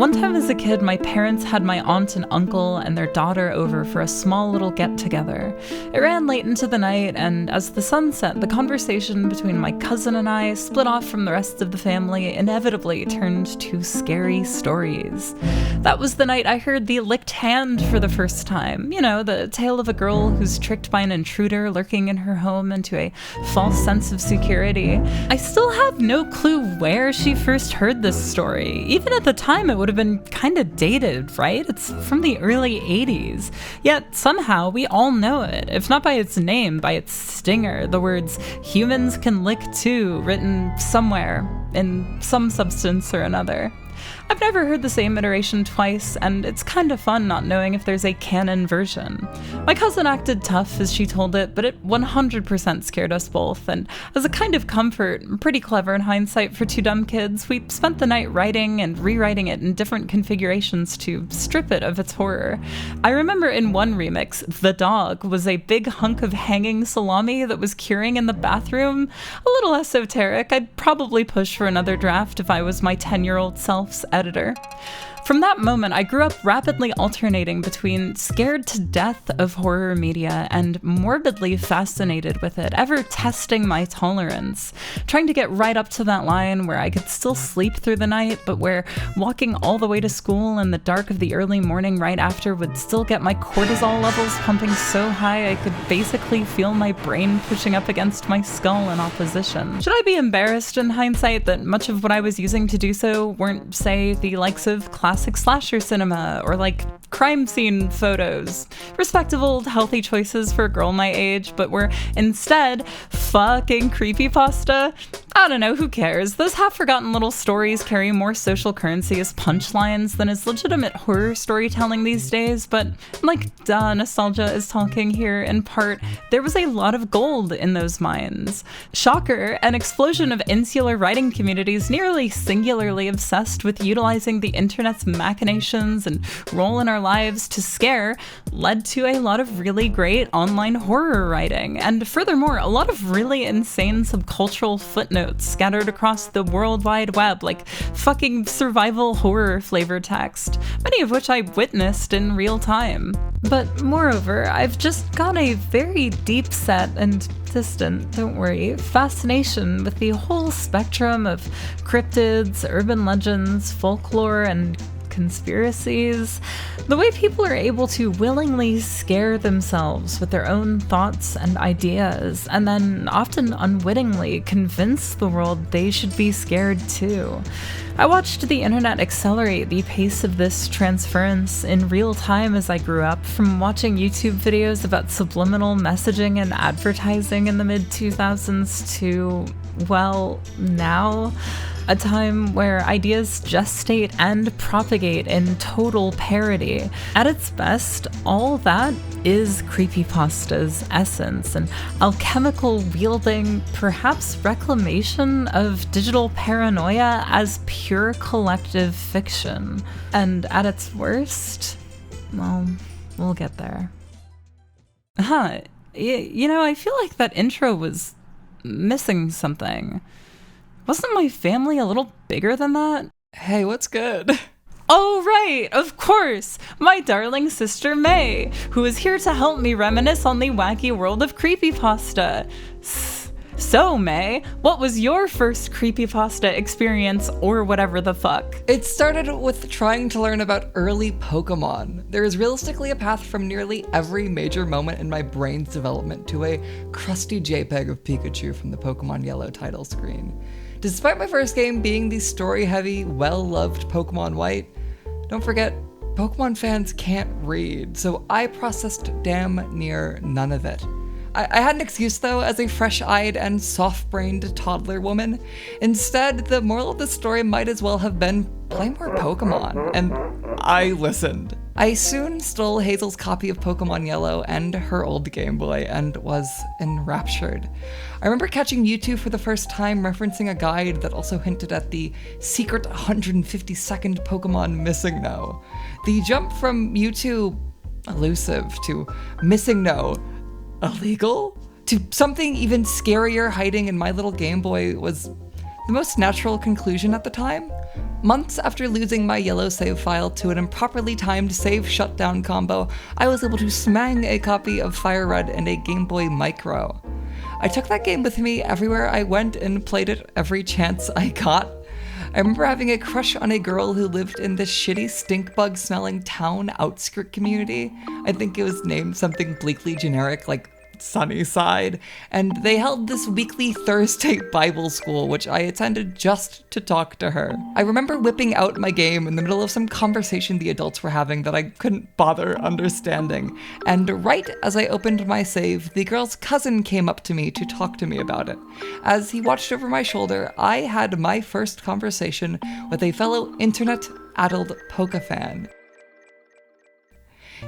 One time as a kid, my parents had my aunt and uncle and their daughter over for a small little get-together. It ran late into the night, and as the sun set, the conversation between my cousin and I, split off from the rest of the family, inevitably turned to scary stories. That was the night I heard the licked hand for the first time. You know, the tale of a girl who's tricked by an intruder lurking in her home into a false sense of security. I still have no clue where she first heard this story. Even at the time, it would have been kind of dated, right? It's from the early 80s. Yet somehow we all know it, if not by its name, by its stinger, the words "humans can lick too" written somewhere in some substance or another. I've never heard the same iteration twice, and it's kind of fun not knowing if there's a canon version. My cousin acted tough as she told it, but it 100% scared us both, and as a kind of comfort, pretty clever in hindsight for two dumb kids, we spent the night writing and rewriting it in different configurations to strip it of its horror. I remember in one remix, the dog was a big hunk of hanging salami that was curing in the bathroom. A little esoteric. I'd probably push for another draft if I was my 10-year-old self's editor. From that moment, I grew up rapidly alternating between scared to death of horror media and morbidly fascinated with it, ever testing my tolerance, trying to get right up to that line where I could still sleep through the night, but where walking all the way to school in the dark of the early morning right after would still get my cortisol levels pumping so high I could basically feel my brain pushing up against my skull in opposition. Should I be embarrassed in hindsight that much of what I was using to do so weren't, say, the likes of classic slasher cinema or like crime scene photos? Respectable, healthy choices for a girl my age, but were instead fucking creepypasta? I don't know, who cares? Those half-forgotten little stories carry more social currency as punchlines than as legitimate horror storytelling these days, but like, duh, nostalgia is talking here. In part, there was a lot of gold in those mines. Shocker, an explosion of insular writing communities nearly singularly obsessed with utilizing the internet's machinations and role in our lives to scare led to a lot of really great online horror writing, and furthermore, a lot of really insane subcultural footnotes scattered across the World Wide Web, like fucking survival horror flavor text, many of which I witnessed in real time. But moreover, I've just got a very deep set and distant, don't worry, fascination with the whole spectrum of cryptids, urban legends, folklore, and conspiracies. The way people are able to willingly scare themselves with their own thoughts and ideas, and then often unwittingly convince the world they should be scared too. I watched the internet accelerate the pace of this transference in real time as I grew up, from watching YouTube videos about subliminal messaging and advertising in the mid-2000s to, well, now. A time where ideas gestate and propagate in total parody. At its best, all that is creepypasta's essence, an alchemical wielding, perhaps reclamation of digital paranoia as pure collective fiction. And at its worst, well, we'll get there. You know, I feel like that intro was missing something. Wasn't my family a little bigger than that? Hey, what's good? Oh, right, of course! My darling sister May, who is here to help me reminisce on the wacky world of creepypasta. So, May, what was your first creepypasta experience, or whatever the fuck? It started with trying to learn about early Pokemon. There is realistically a path from nearly every major moment in my brain's development to a crusty JPEG of Pikachu from the Pokemon Yellow title screen. Despite my first game being the story-heavy, well-loved Pokemon White, don't forget, Pokemon fans can't read, so I processed damn near none of it. I had an excuse though, as a fresh-eyed and soft-brained toddler woman. Instead, the moral of the story might as well have been, play more Pokemon, and I listened. I soon stole Hazel's copy of Pokemon Yellow and her old Game Boy and was enraptured. I remember catching Mewtwo for the first time, referencing a guide that also hinted at the secret 152nd Pokemon Missing No. The jump from Mewtwo elusive to Missing No illegal to something even scarier hiding in my little Game Boy was the most natural conclusion at the time. Months after losing my yellow save file to an improperly timed save shutdown combo, I was able to smang a copy of Fire Red and a Game Boy Micro. I took that game with me everywhere I went and played it every chance I got. I remember having a crush on a girl who lived in this shitty stink bug smelling town outskirt community. I think it was named something bleakly generic like Sunnyside, and they held this weekly Thursday Bible school, which I attended just to talk to her. I remember whipping out my game in the middle of some conversation the adults were having that I couldn't bother understanding, and right as I opened my save, the girl's cousin came up to me to talk to me about it. As he watched over my shoulder, I had my first conversation with a fellow internet-addled Poke fan.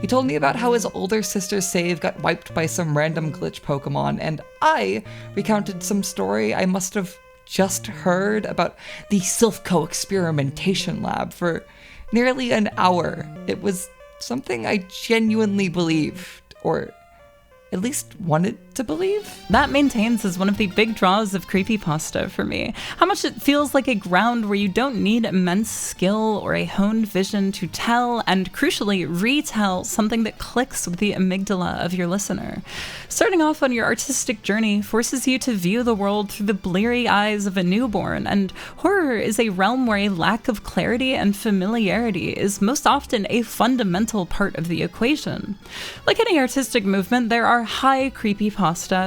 He told me about how his older sister's save got wiped by some random glitch Pokemon, and I recounted some story I must have just heard about the Silphco experimentation lab for nearly an hour. It was something I genuinely believed, or at least wanted to believe. That maintains as one of the big draws of creepypasta for me. How much it feels like a ground where you don't need immense skill or a honed vision to tell and, crucially, retell something that clicks with the amygdala of your listener. Starting off on your artistic journey forces you to view the world through the bleary eyes of a newborn, and horror is a realm where a lack of clarity and familiarity is most often a fundamental part of the equation. Like any artistic movement, there are high creepypasta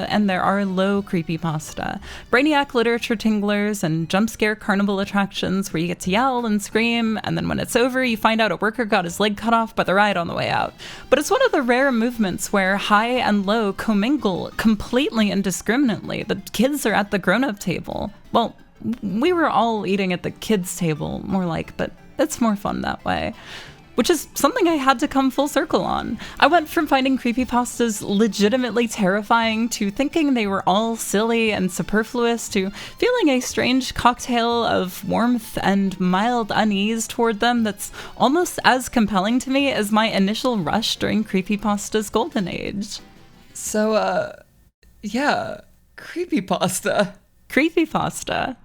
and there are low creepypasta. Brainiac literature tinglers and jump scare carnival attractions where you get to yell and scream, and then when it's over, you find out a worker got his leg cut off by the ride on the way out. But it's one of the rare movements where high and low commingle completely indiscriminately. The kids are at the grown-up table. Well, we were all eating at the kids' table, more like, but it's more fun that way. Which is something I had to come full circle on. I went from finding creepypastas legitimately terrifying to thinking they were all silly and superfluous to feeling a strange cocktail of warmth and mild unease toward them that's almost as compelling to me as my initial rush during creepypasta's golden age. So, yeah, creepypasta. Creepypasta.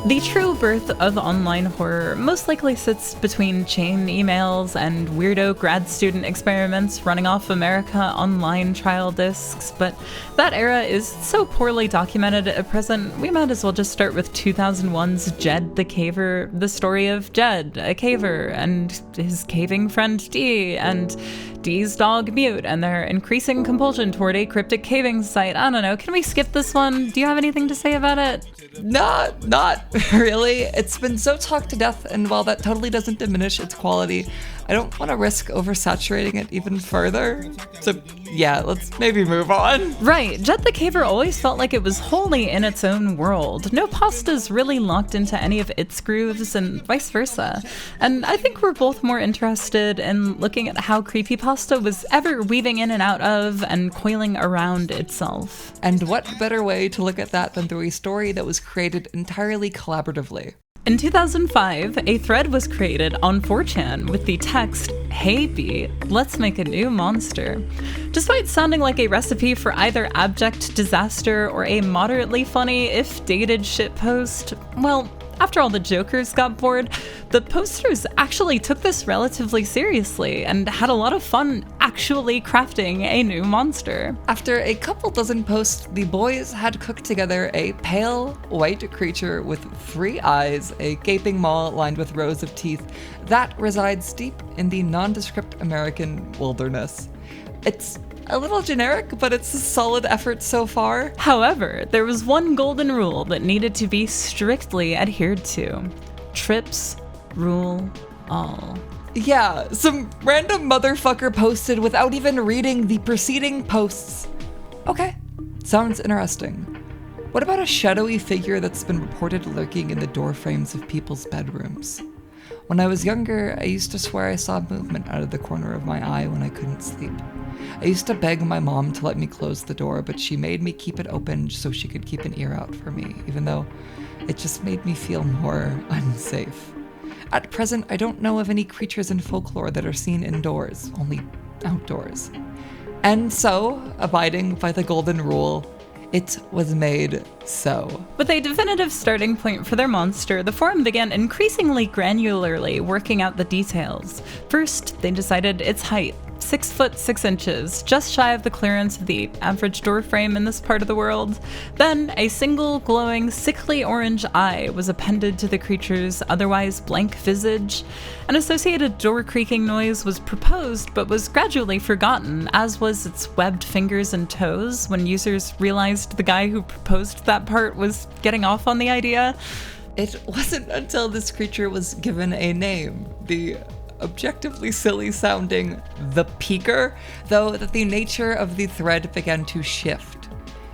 The true birth of online horror most likely sits between chain emails and weirdo grad student experiments running off America Online trial discs, but that era is so poorly documented at present, we might as well just start with 2001's Jed the Caver, the story of Jed, a caver, and his caving friend Dee, and Dee's dog Mute, and their increasing compulsion toward a cryptic caving site. I don't know, can we skip this one? Do you have anything to say about it? Not really. It's been so talked to death, and while that totally doesn't diminish its quality, I don't want to risk oversaturating it even further. So yeah, let's maybe move on. Right, Jed the Caver always felt like it was wholly in its own world. No pastas really locked into any of its grooves, and vice versa. And I think we're both more interested in looking at how creepypasta was ever weaving in and out of and coiling around itself. And what better way to look at that than through a story that was created entirely collaboratively? In 2005, a thread was created on 4chan with the text, "Hey B, let's make a new monster." Despite sounding like a recipe for either abject disaster or a moderately funny, if dated shitpost, well, after all the jokers got bored, the posters actually took this relatively seriously and had a lot of fun actually crafting a new monster. After a couple dozen posts, the boys had cooked together a pale, white creature with 3 eyes, a gaping maw lined with rows of teeth that resides deep in the nondescript American wilderness. It's a little generic, but it's a solid effort so far. However, there was one golden rule that needed to be strictly adhered to. Trips rule all. Yeah, some random motherfucker posted without even reading the preceding posts. Okay, sounds interesting. What about a shadowy figure that's been reported lurking in the doorframes of people's bedrooms? When I was younger, I used to swear I saw movement out of the corner of my eye when I couldn't sleep. I used to beg my mom to let me close the door, but she made me keep it open so she could keep an ear out for me, even though it just made me feel more unsafe. At present, I don't know of any creatures in folklore that are seen indoors, only outdoors. And so, abiding by the golden rule, It was made so. With a definitive starting point for their monster, the forum began increasingly granularly working out the details. First, they decided its height. 6 foot 6 inches, just shy of the clearance of the average door frame in this part of the world. Then, a single glowing, sickly orange eye was appended to the creature's otherwise blank visage. An associated door creaking noise was proposed, but was gradually forgotten, as was its webbed fingers and toes, when users realized the guy who proposed that part was getting off on the idea. It wasn't until this creature was given a name, the objectively silly sounding The Peaker, though, that the nature of the thread began to shift.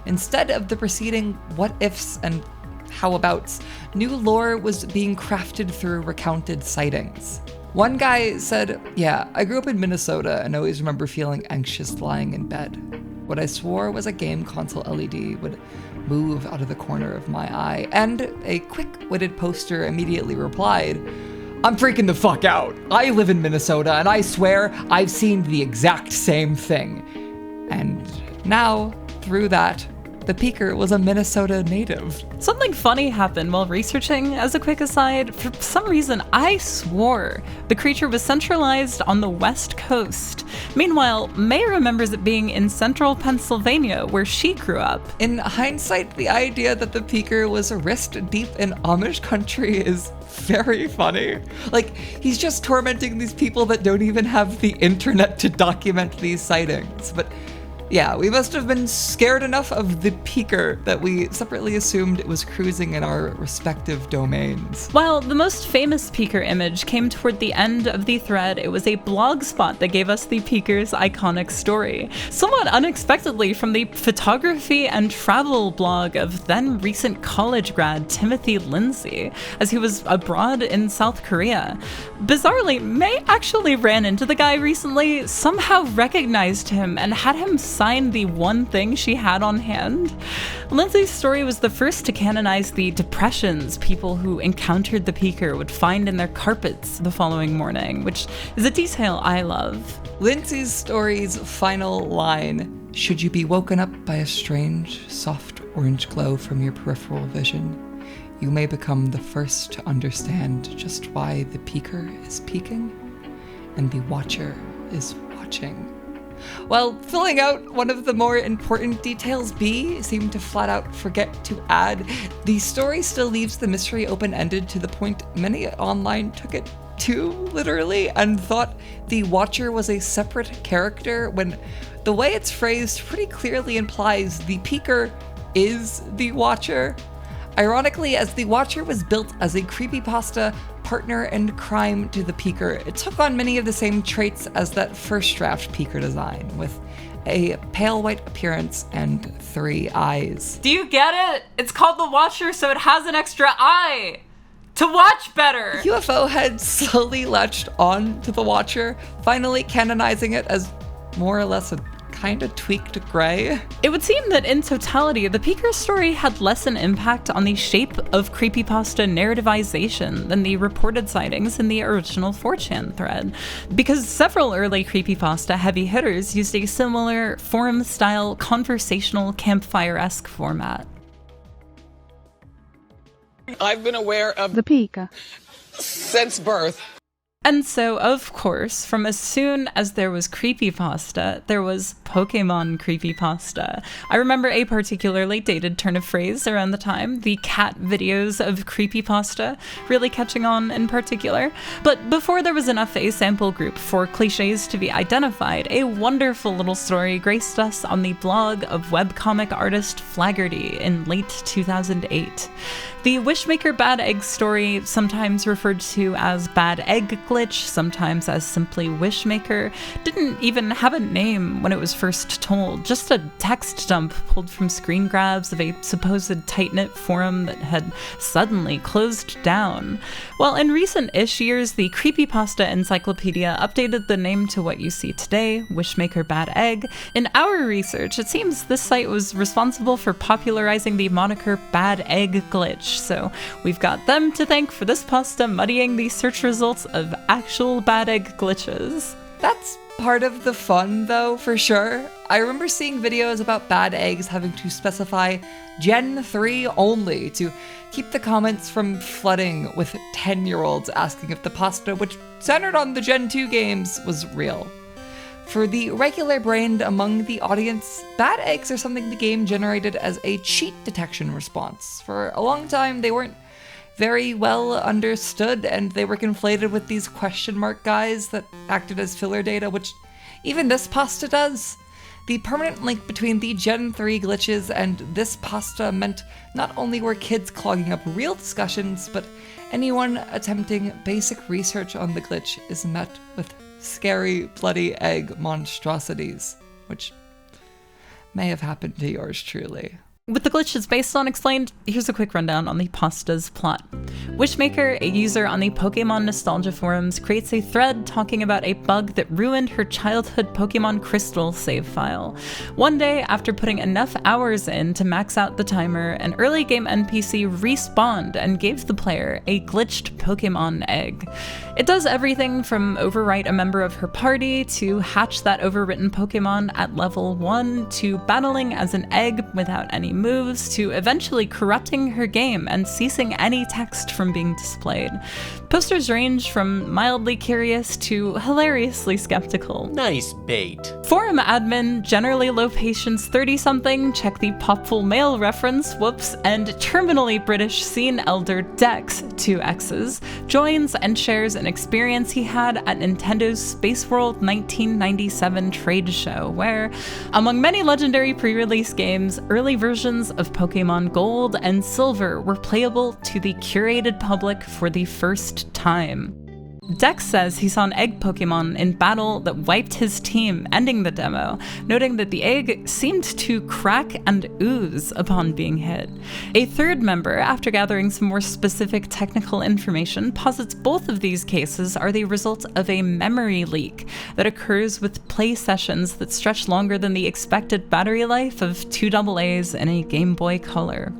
Instead of the preceding what ifs and how abouts, new lore was being crafted through recounted sightings. One guy said, "Yeah, I grew up in Minnesota and always remember feeling anxious lying in bed. What I swore was a game console LED would move out of the corner of my eye." And a quick-witted poster immediately replied, "I'm freaking the fuck out. I live in Minnesota and I swear I've seen the exact same thing." And now, through that, the Peaker was a Minnesota native. Something funny happened while researching. As a quick aside, for some reason I swore the creature was centralized on the West Coast. Meanwhile, May remembers it being in central Pennsylvania, where she grew up. In hindsight, the idea that the Peaker was wrist deep in Amish country is very funny. Like, he's just tormenting these people that don't even have the internet to document these sightings. But yeah, we must have been scared enough of the Peaker that we separately assumed it was cruising in our respective domains. While the most famous Peaker image came toward the end of the thread, it was a blog spot that gave us the Peaker's iconic story. Somewhat unexpectedly from the photography and travel blog of then recent college grad Timothy Lindsay, as he was abroad in South Korea. Bizarrely, May actually ran into the guy recently, somehow recognized him, and had him sign the one thing she had on hand. Lindsay's story was the first to canonize the depressions people who encountered the Peaker would find in their carpets the following morning, which is a detail I love. Lindsay's story's final line, "Should you be woken up by a strange, soft orange glow from your peripheral vision, you may become the first to understand just why the Peaker is peeking and the Watcher is watching." While filling out one of the more important details B seemed to flat out forget to add, the story still leaves the mystery open-ended to the point many online took it too literally and thought the Watcher was a separate character, when the way it's phrased pretty clearly implies the Peaker is the Watcher. Ironically, as the Watcher was built as a creepypasta partner in crime to the Peaker, it took on many of the same traits as that first draft Peaker design, with a pale white appearance and 3 eyes. Do you get it? It's called the Watcher, so it has an extra eye! To watch better! UFO had slowly latched on to the Watcher, finally canonizing it as more or less a kind of tweaked gray. It would seem that in totality, the Peaker story had less an impact on the shape of creepypasta narrativization than the reported sightings in the original 4chan thread, because several early creepypasta heavy hitters used a similar forum-style conversational campfire-esque format. I've been aware of the Peaker since birth. And so, of course, from as soon as there was creepypasta, there was Pokemon creepypasta. I remember a particularly dated turn of phrase around the time, the cat videos of creepypasta really catching on in particular. But before there was enough a sample group for cliches to be identified, a wonderful little story graced us on the blog of webcomic artist Flaggerty in late 2008. The Wishmaker Bad Egg story, sometimes referred to as Bad Egg Glitch, sometimes as simply Wishmaker, didn't even have a name when it was first told, just a text dump pulled from screen grabs of a supposed tight-knit forum that had suddenly closed down. While in recent-ish years, the Creepypasta Encyclopedia updated the name to what you see today, Wishmaker Bad Egg, in our research, it seems this site was responsible for popularizing the moniker Bad Egg Glitch, so we've got them to thank for this pasta muddying the search results of actual bad egg glitches. That's part of the fun, though, for sure. I remember seeing videos about bad eggs having to specify Gen 3 only to keep the comments from flooding with 10-year-olds asking if the pasta, which centered on the Gen 2 games, was real. For the regular brained among the audience, bad eggs are something the game generated as a cheat detection response. For a long time, they weren't very well understood, and they were conflated with these question mark guys that acted as filler data, which even this pasta does. The permanent link between the Gen 3 glitches and this pasta meant not only were kids clogging up real discussions, but anyone attempting basic research on the glitch is met with scary bloody egg monstrosities, which may have happened to yours truly. With the glitch it's based on explained, here's a quick rundown on the pasta's plot. Wishmaker, a user on the Pokemon Nostalgia forums, creates a thread talking about a bug that ruined her childhood Pokemon Crystal save file. One day, after putting enough hours in to max out the timer, an early game NPC respawned and gave the player a glitched Pokemon egg. It does everything from overwrite a member of her party, to hatch that overwritten Pokemon at level 1, to battling as an egg without any moves, to eventually corrupting her game and ceasing any text from being displayed. Posters range from mildly curious to hilariously skeptical. Nice bait. Forum admin, generally low patience 30-something, check the Popful Mail reference, whoops, and terminally British scene elder Dex, 2 X's, joins and shares an experience he had at Nintendo's Space World 1997 trade show, where, among many legendary pre-release games, early versions of Pokemon Gold and Silver were playable to the curated public for the first time. Dex says he saw an egg Pokemon in battle that wiped his team, ending the demo, noting that the egg seemed to crack and ooze upon being hit. A third member, after gathering some more specific technical information, posits both of these cases are the result of a memory leak that occurs with play sessions that stretch longer than the expected battery life of 2 AA's in a Game Boy Color.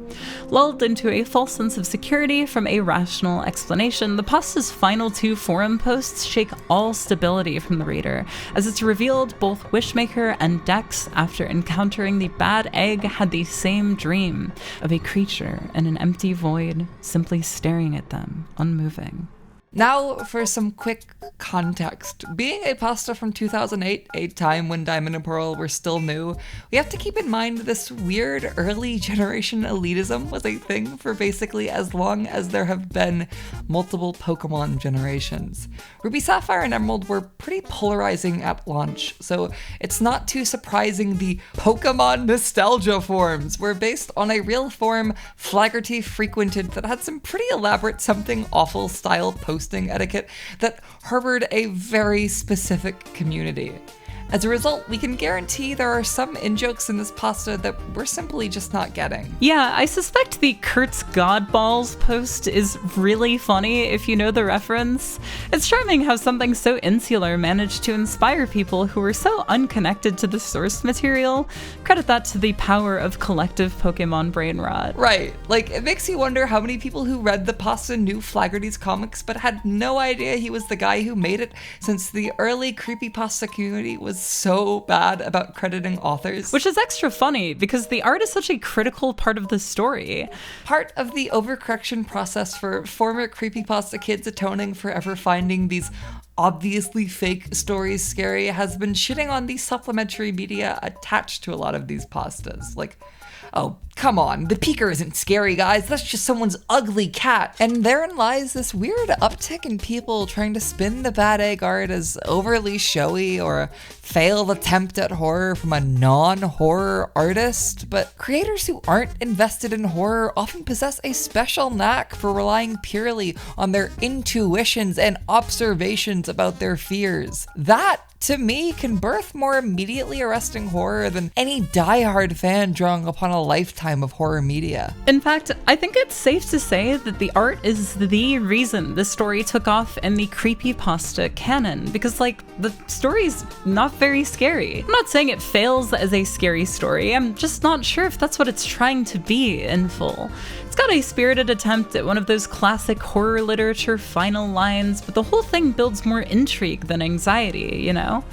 Lulled into a false sense of security from a rational explanation, the pasta's final 2 forum posts shake all stability from the reader, as it's revealed both Wishmaker and Dex, after encountering the bad egg, had the same dream of a creature in an empty void, simply staring at them, unmoving. Now for some quick context. Being a pasta from 2008, a time when Diamond and Pearl were still new, we have to keep in mind this weird early generation elitism was a thing for basically as long as there have been multiple Pokemon generations. Ruby, Sapphire, and Emerald were pretty polarizing at launch, so it's not too surprising the Pokemon nostalgia forums were based on a real forum Flaggerty frequented that had some pretty elaborate something awful style posting etiquette that harbored a very specific community. As a result, we can guarantee there are some in-jokes in this pasta that we're simply just not getting. Yeah, I suspect the Kurt's Godballs post is really funny if you know the reference. It's charming how something so insular managed to inspire people who were so unconnected to the source material. Credit that to the power of collective Pokemon brain rot. Right, like it makes you wonder how many people who read the pasta knew Flaggerty's comics but had no idea he was the guy who made it, since the early creepypasta community was so bad about crediting authors. Which is extra funny because the art is such a critical part of the story. Part of the overcorrection process for former creepypasta kids atoning for ever finding these obviously fake stories scary has been shitting on the supplementary media attached to a lot of these pastas. Like, oh, come on, the Peeker isn't scary, guys, that's just someone's ugly cat. And therein lies this weird uptick in people trying to spin the bad egg art as overly showy or a failed attempt at horror from a non-horror artist. But creators who aren't invested in horror often possess a special knack for relying purely on their intuitions and observations about their fears. That, to me, can birth more immediately arresting horror than any diehard fan drawing upon a lifetime of horror media. In fact, I think it's safe to say that the art is the reason the story took off in the creepypasta canon, because, like, the story's not very scary. I'm not saying it fails as a scary story, I'm just not sure if that's what it's trying to be in full. It's got a spirited attempt at one of those classic horror literature final lines, but the whole thing builds more intrigue than anxiety, you know?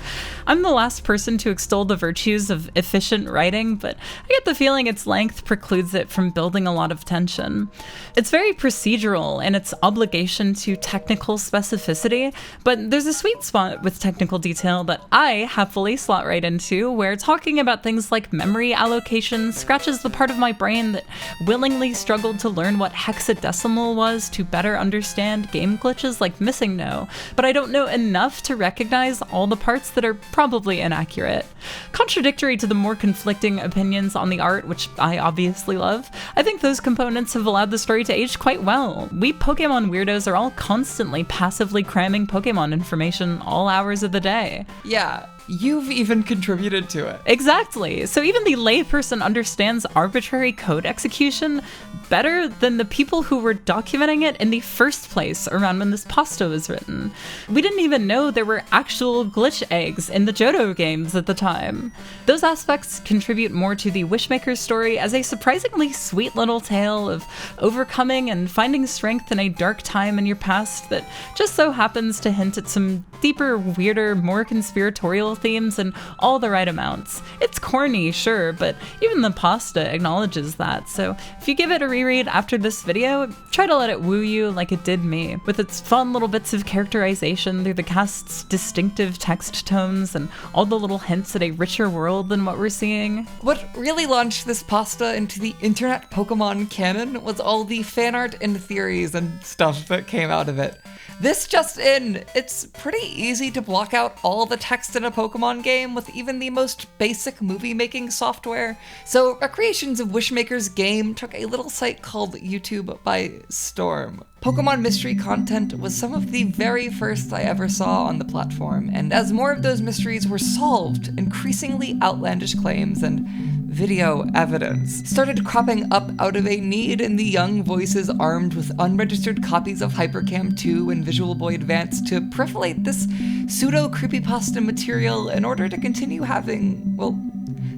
I'm the last person to extol the virtues of efficient writing, but I get the feeling its length precludes it from building a lot of tension. It's very procedural in its obligation to technical specificity, but there's a sweet spot with technical detail that I happily slot right into, where talking about things like memory allocation scratches the part of my brain that willingly struggled to learn what hexadecimal was to better understand game glitches like Missing No, but I don't know enough to recognize all the parts that are probably inaccurate. Contradictory to the more conflicting opinions on the art, which I obviously love, I think those components have allowed the story to age quite well. We Pokemon weirdos are all constantly passively cramming Pokemon information all hours of the day. Yeah, you've even contributed to it. Exactly. So even the layperson understands arbitrary code execution better than the people who were documenting it in the first place around when this pasta was written. We didn't even know there were actual glitch eggs in the Johto games at the time. Those aspects contribute more to the Wishmaker's story as a surprisingly sweet little tale of overcoming and finding strength in a dark time in your past that just so happens to hint at some deeper, weirder, more conspiratorial themes in all the right amounts. It's corny, sure, but even the pasta acknowledges that, so if you give it a reread after this video, try to let it woo you like it did me, with its fun little bits of characterization through the cast's distinctive text tones and all the little hints at a richer world than what we're seeing. What really launched this pasta into the internet Pokemon canon was all the fan art and theories and stuff that came out of it. This just in, it's pretty easy to block out all the text in a Pokemon game with even the most basic movie-making software. So Recreations of Wishmaker's game took a little site called YouTube by storm. Pokemon mystery content was some of the very first I ever saw on the platform, and as more of those mysteries were solved, increasingly outlandish claims and video evidence started cropping up out of a need in the young voices armed with unregistered copies of Hypercam 2 and Visual Boy Advance to proliferate this pseudo-creepypasta material in order to continue having, well,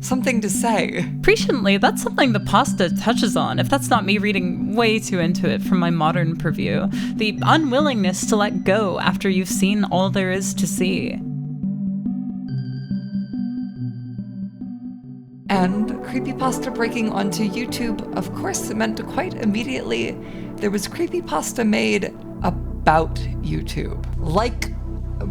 something to say. Presciently, that's something the pasta touches on, if that's not me reading way too into it from my modern purview. The unwillingness to let go after you've seen all there is to see. And creepypasta breaking onto YouTube, of course, meant quite immediately there was creepypasta made about YouTube. Like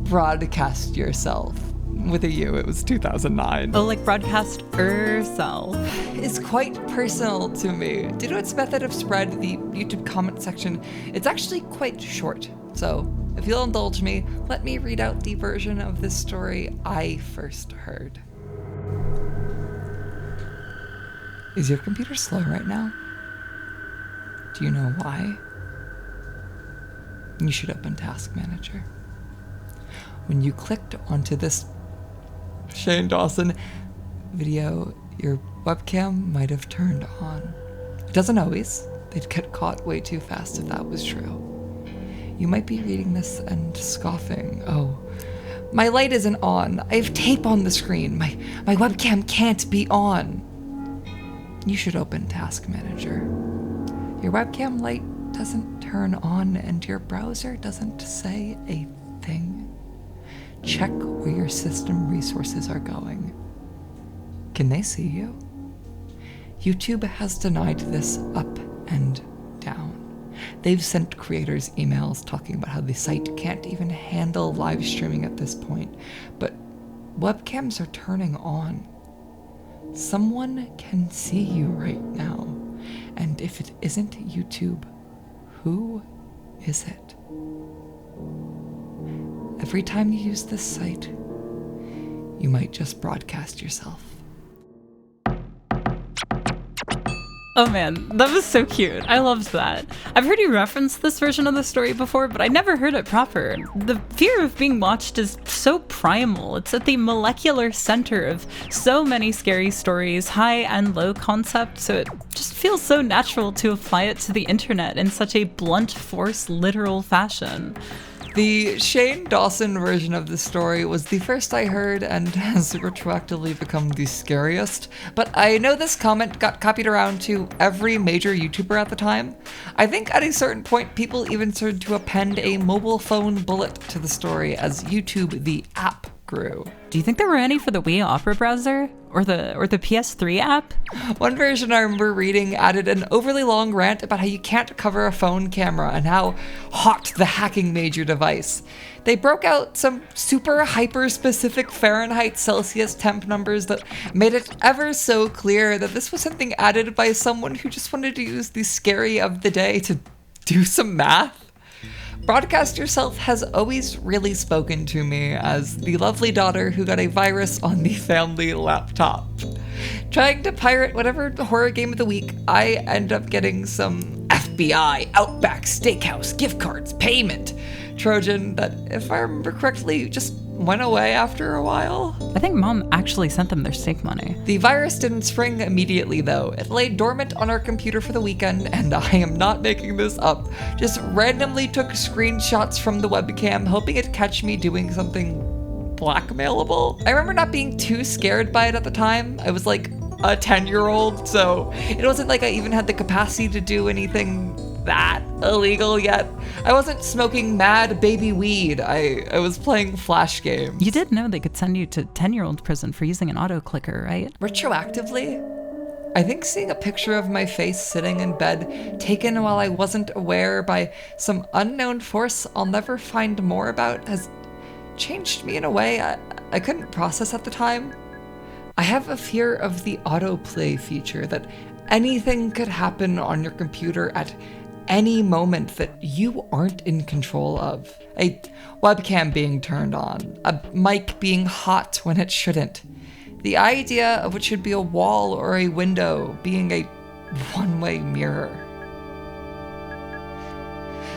Broadcast Yourself. With a U, it was 2009. Oh, like Broadcast Yourself. It's quite personal to me. Due to its method of spread, the YouTube comment section, it's actually quite short. So if you'll indulge me, let me read out the version of this story I first heard. Is your computer slow right now? Do you know why? You should open Task Manager. When you clicked onto this Shane Dawson video, your webcam might have turned on. It doesn't always. They'd get caught way too fast if that was true. You might be reading this and scoffing. Oh, my light isn't on. I have tape on the screen. My webcam can't be on. You should open Task Manager. Your webcam light doesn't turn on and your browser doesn't say a thing. Check where your system resources are going. Can they see you? YouTube has denied this up and down. They've sent creators emails talking about how the site can't even handle live streaming at this point, but webcams are turning on. Someone can see you right now, and if it isn't YouTube, who is it? Every time you use this site, you might just broadcast yourself. Oh man, that was so cute. I loved that. I've heard you reference this version of the story before, but I never heard it proper. The fear of being watched is so primal. It's at the molecular center of so many scary stories, high and low concept, so it just feels so natural to apply it to the internet in such a blunt force, literal fashion. The Shane Dawson version of the story was the first I heard and has retroactively become the scariest, but I know this comment got copied around to every major YouTuber at the time. I think at a certain point people even started to append a mobile phone bullet to the story as YouTube, the app, grew. Do you think there were any for the Wii Opera browser? Or the PS3 app? One version I remember reading added an overly long rant about how you can't cover a phone camera and how hot the hacking made your device. They broke out some super hyper specific Fahrenheit Celsius temp numbers that made it ever so clear that this was something added by someone who just wanted to use the scary of the day to do some math. Broadcast Yourself has always really spoken to me as the lovely daughter who got a virus on the family laptop. Trying to pirate whatever horror game of the week, I end up getting some FBI, Outback Steakhouse, gift cards, payment Trojan that, if I remember correctly, just went away after a while. I think Mom actually sent them their steak money. The virus didn't spring immediately though. It lay dormant on our computer for the weekend, and I am not making this up. Just randomly took screenshots from the webcam, hoping it'd catch me doing something blackmailable. I remember not being too scared by it at the time. I was like a 10-year-old, so it wasn't like I even had the capacity to do anything that illegal yet. I wasn't smoking mad baby weed. I was playing Flash games. You did know they could send you to 10-year-old prison for using an auto clicker, right? Retroactively? I think seeing a picture of my face sitting in bed, taken while I wasn't aware by some unknown force I'll never find more about, has changed me in a way I couldn't process at the time. I have a fear of the autoplay feature, that anything could happen on your computer at any moment that you aren't in control of. A webcam being turned on, a mic being hot when it shouldn't. The idea of what should be a wall or a window being a one-way mirror.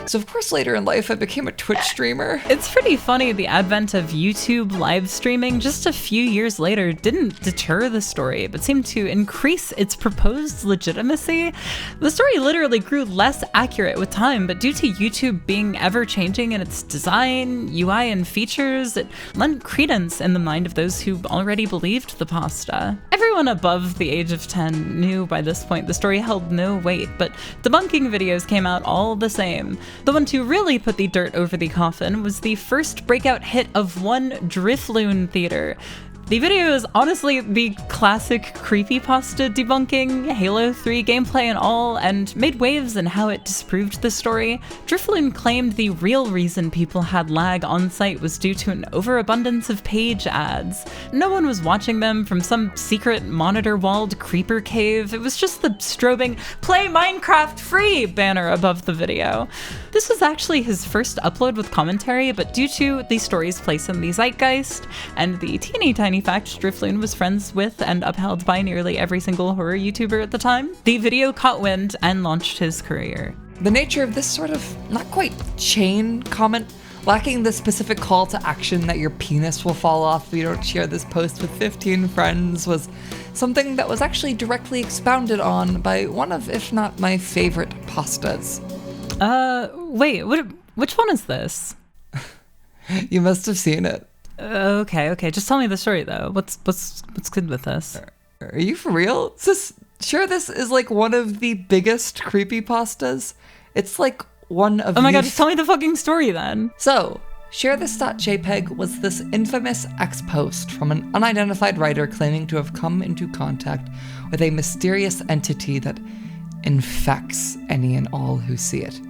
So of course later in life I became a Twitch streamer. It's pretty funny the advent of YouTube live streaming just a few years later didn't deter the story, but seemed to increase its proposed legitimacy. The story literally grew less accurate with time, but due to YouTube being ever-changing in its design, UI, and features, it lent credence in the mind of those who already believed the pasta. Everyone above the age of 10 knew by this point the story held no weight, but debunking videos came out all the same. The one to really put the dirt over the coffin was the first breakout hit of one Drifloon Theater. The video is honestly the classic creepypasta debunking, Halo 3 gameplay and all, and made waves in how it disproved the story. Drifloon claimed the real reason people had lag on site was due to an overabundance of page ads. No one was watching them from some secret monitor-walled creeper cave. It was just the strobing "Play Minecraft free" banner above the video. This was actually his first upload with commentary, but due to the story's place in the zeitgeist, and the teeny tiny fact Drifloon was friends with and upheld by nearly every single horror YouTuber at the time, the video caught wind and launched his career. The nature of this sort of not quite chain comment, lacking the specific call to action that your penis will fall off if you don't share this post with 15 friends, was something that was actually directly expounded on by one of, if not my favorite pastas. Wait, which one is this? You must have seen it. Okay, just tell me the story though. What's good with this? Are you for real? This is like one of the biggest creepypastas. It's like one of Oh my god, just tell me the fucking story then. So, ShareThis.jpg was this infamous ex-post from an unidentified writer claiming to have come into contact with a mysterious entity that infects any and all who see it.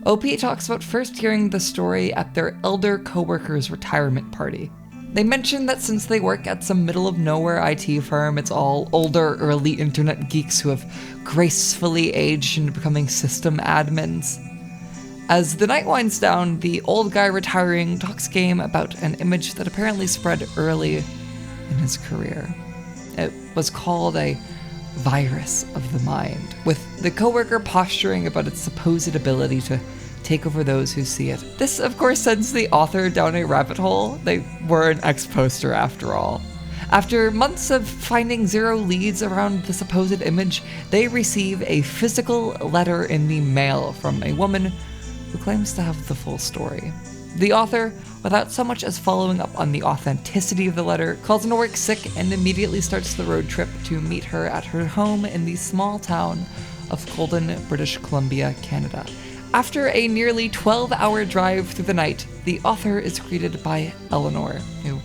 OP talks about first hearing the story at their elder co-worker's retirement party. They mention that since they work at some middle-of-nowhere IT firm, it's all older, early internet geeks who have gracefully aged into becoming system admins. As the night winds down, the old guy retiring talks game about an image that apparently spread early in his career. It was called a virus of the mind, with the coworker posturing about its supposed ability to take over those who see it. This, of course, sends the author down a rabbit hole. They were an ex-poster after all. After months of finding zero leads around the supposed image, they receive a physical letter in the mail from a woman who claims to have the full story. The author, without so much as following up on the authenticity of the letter, calls into work sick and immediately starts the road trip to meet her at her home in the small town of Golden, British Columbia, Canada. After a nearly 12-hour drive through the night, the author is greeted by Eleanor, who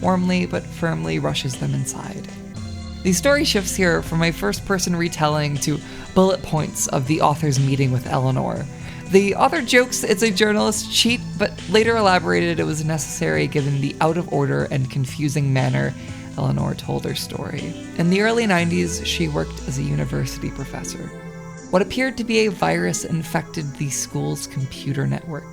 warmly but firmly rushes them inside. The story shifts here from a first-person retelling to bullet points of the author's meeting with Eleanor. The author jokes it's a journalist cheat, but later elaborated it was necessary given the out-of-order and confusing manner Eleanor told her story. In the early 90s, she worked as a university professor. What appeared to be a virus infected the school's computer network.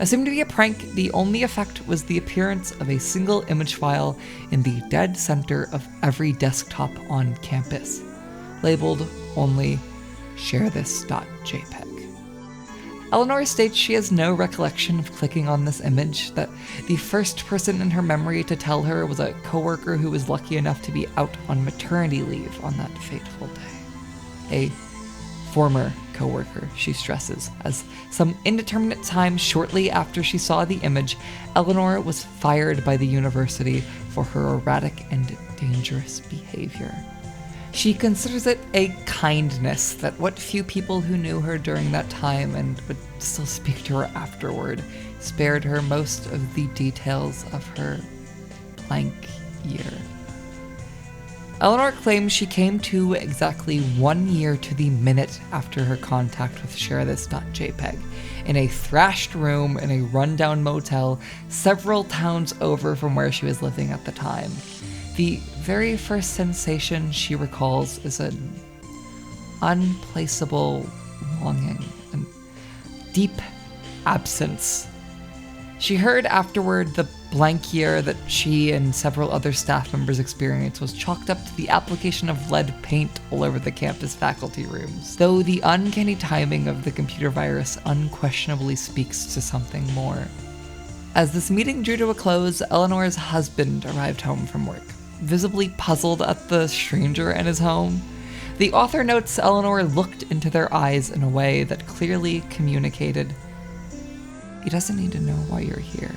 Assumed to be a prank, the only effect was the appearance of a single image file in the dead center of every desktop on campus, labeled only sharethis.jpg. Eleanor states she has no recollection of clicking on this image, that the first person in her memory to tell her was a coworker who was lucky enough to be out on maternity leave on that fateful day. A former coworker, she stresses, as some indeterminate time shortly after she saw the image, Eleanor was fired by the university for her erratic and dangerous behavior. She considers it a kindness that what few people who knew her during that time and would still speak to her afterward spared her most of the details of her blank year. Eleanor claims she came to exactly 1 year to the minute after her contact with sharethis.jpg in a thrashed room in a rundown motel several towns over from where she was living at the time. The very first sensation she recalls is an unplaceable longing and deep absence. She heard afterward the blank year that she and several other staff members experienced was chalked up to the application of lead paint all over the campus faculty rooms, though the uncanny timing of the computer virus unquestionably speaks to something more. As this meeting drew to a close, Eleanor's husband arrived home from work, visibly puzzled at the stranger in his home. The author notes Eleanor looked into their eyes in a way that clearly communicated, "He doesn't need to know why you're here."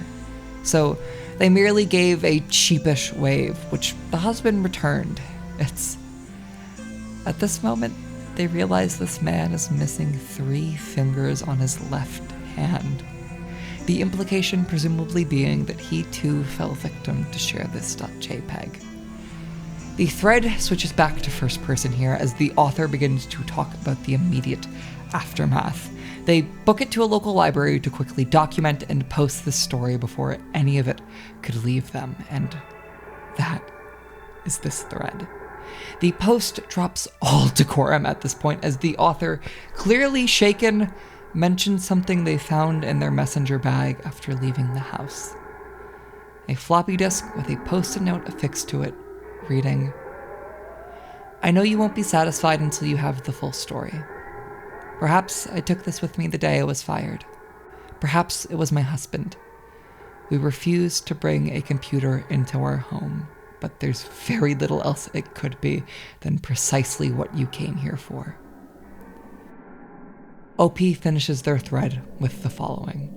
So they merely gave a sheepish wave, which the husband returned. It's at this moment they realize this man is missing 3 fingers on his left hand. The implication presumably being that he too fell victim to sharethis.jpg. The thread switches back to first person here as the author begins to talk about the immediate aftermath. They book it to a local library to quickly document and post this story before any of it could leave them, and that is this thread. The post drops all decorum at this point as the author, clearly shaken, mentions something they found in their messenger bag after leaving the house. A floppy disk with a post-it note affixed to it, reading, "I know you won't be satisfied until you have the full story. Perhaps I took this with me the day I was fired. Perhaps it was my husband. We refused to bring a computer into our home, but there's very little else it could be than precisely what you came here for." OP finishes their thread with the following.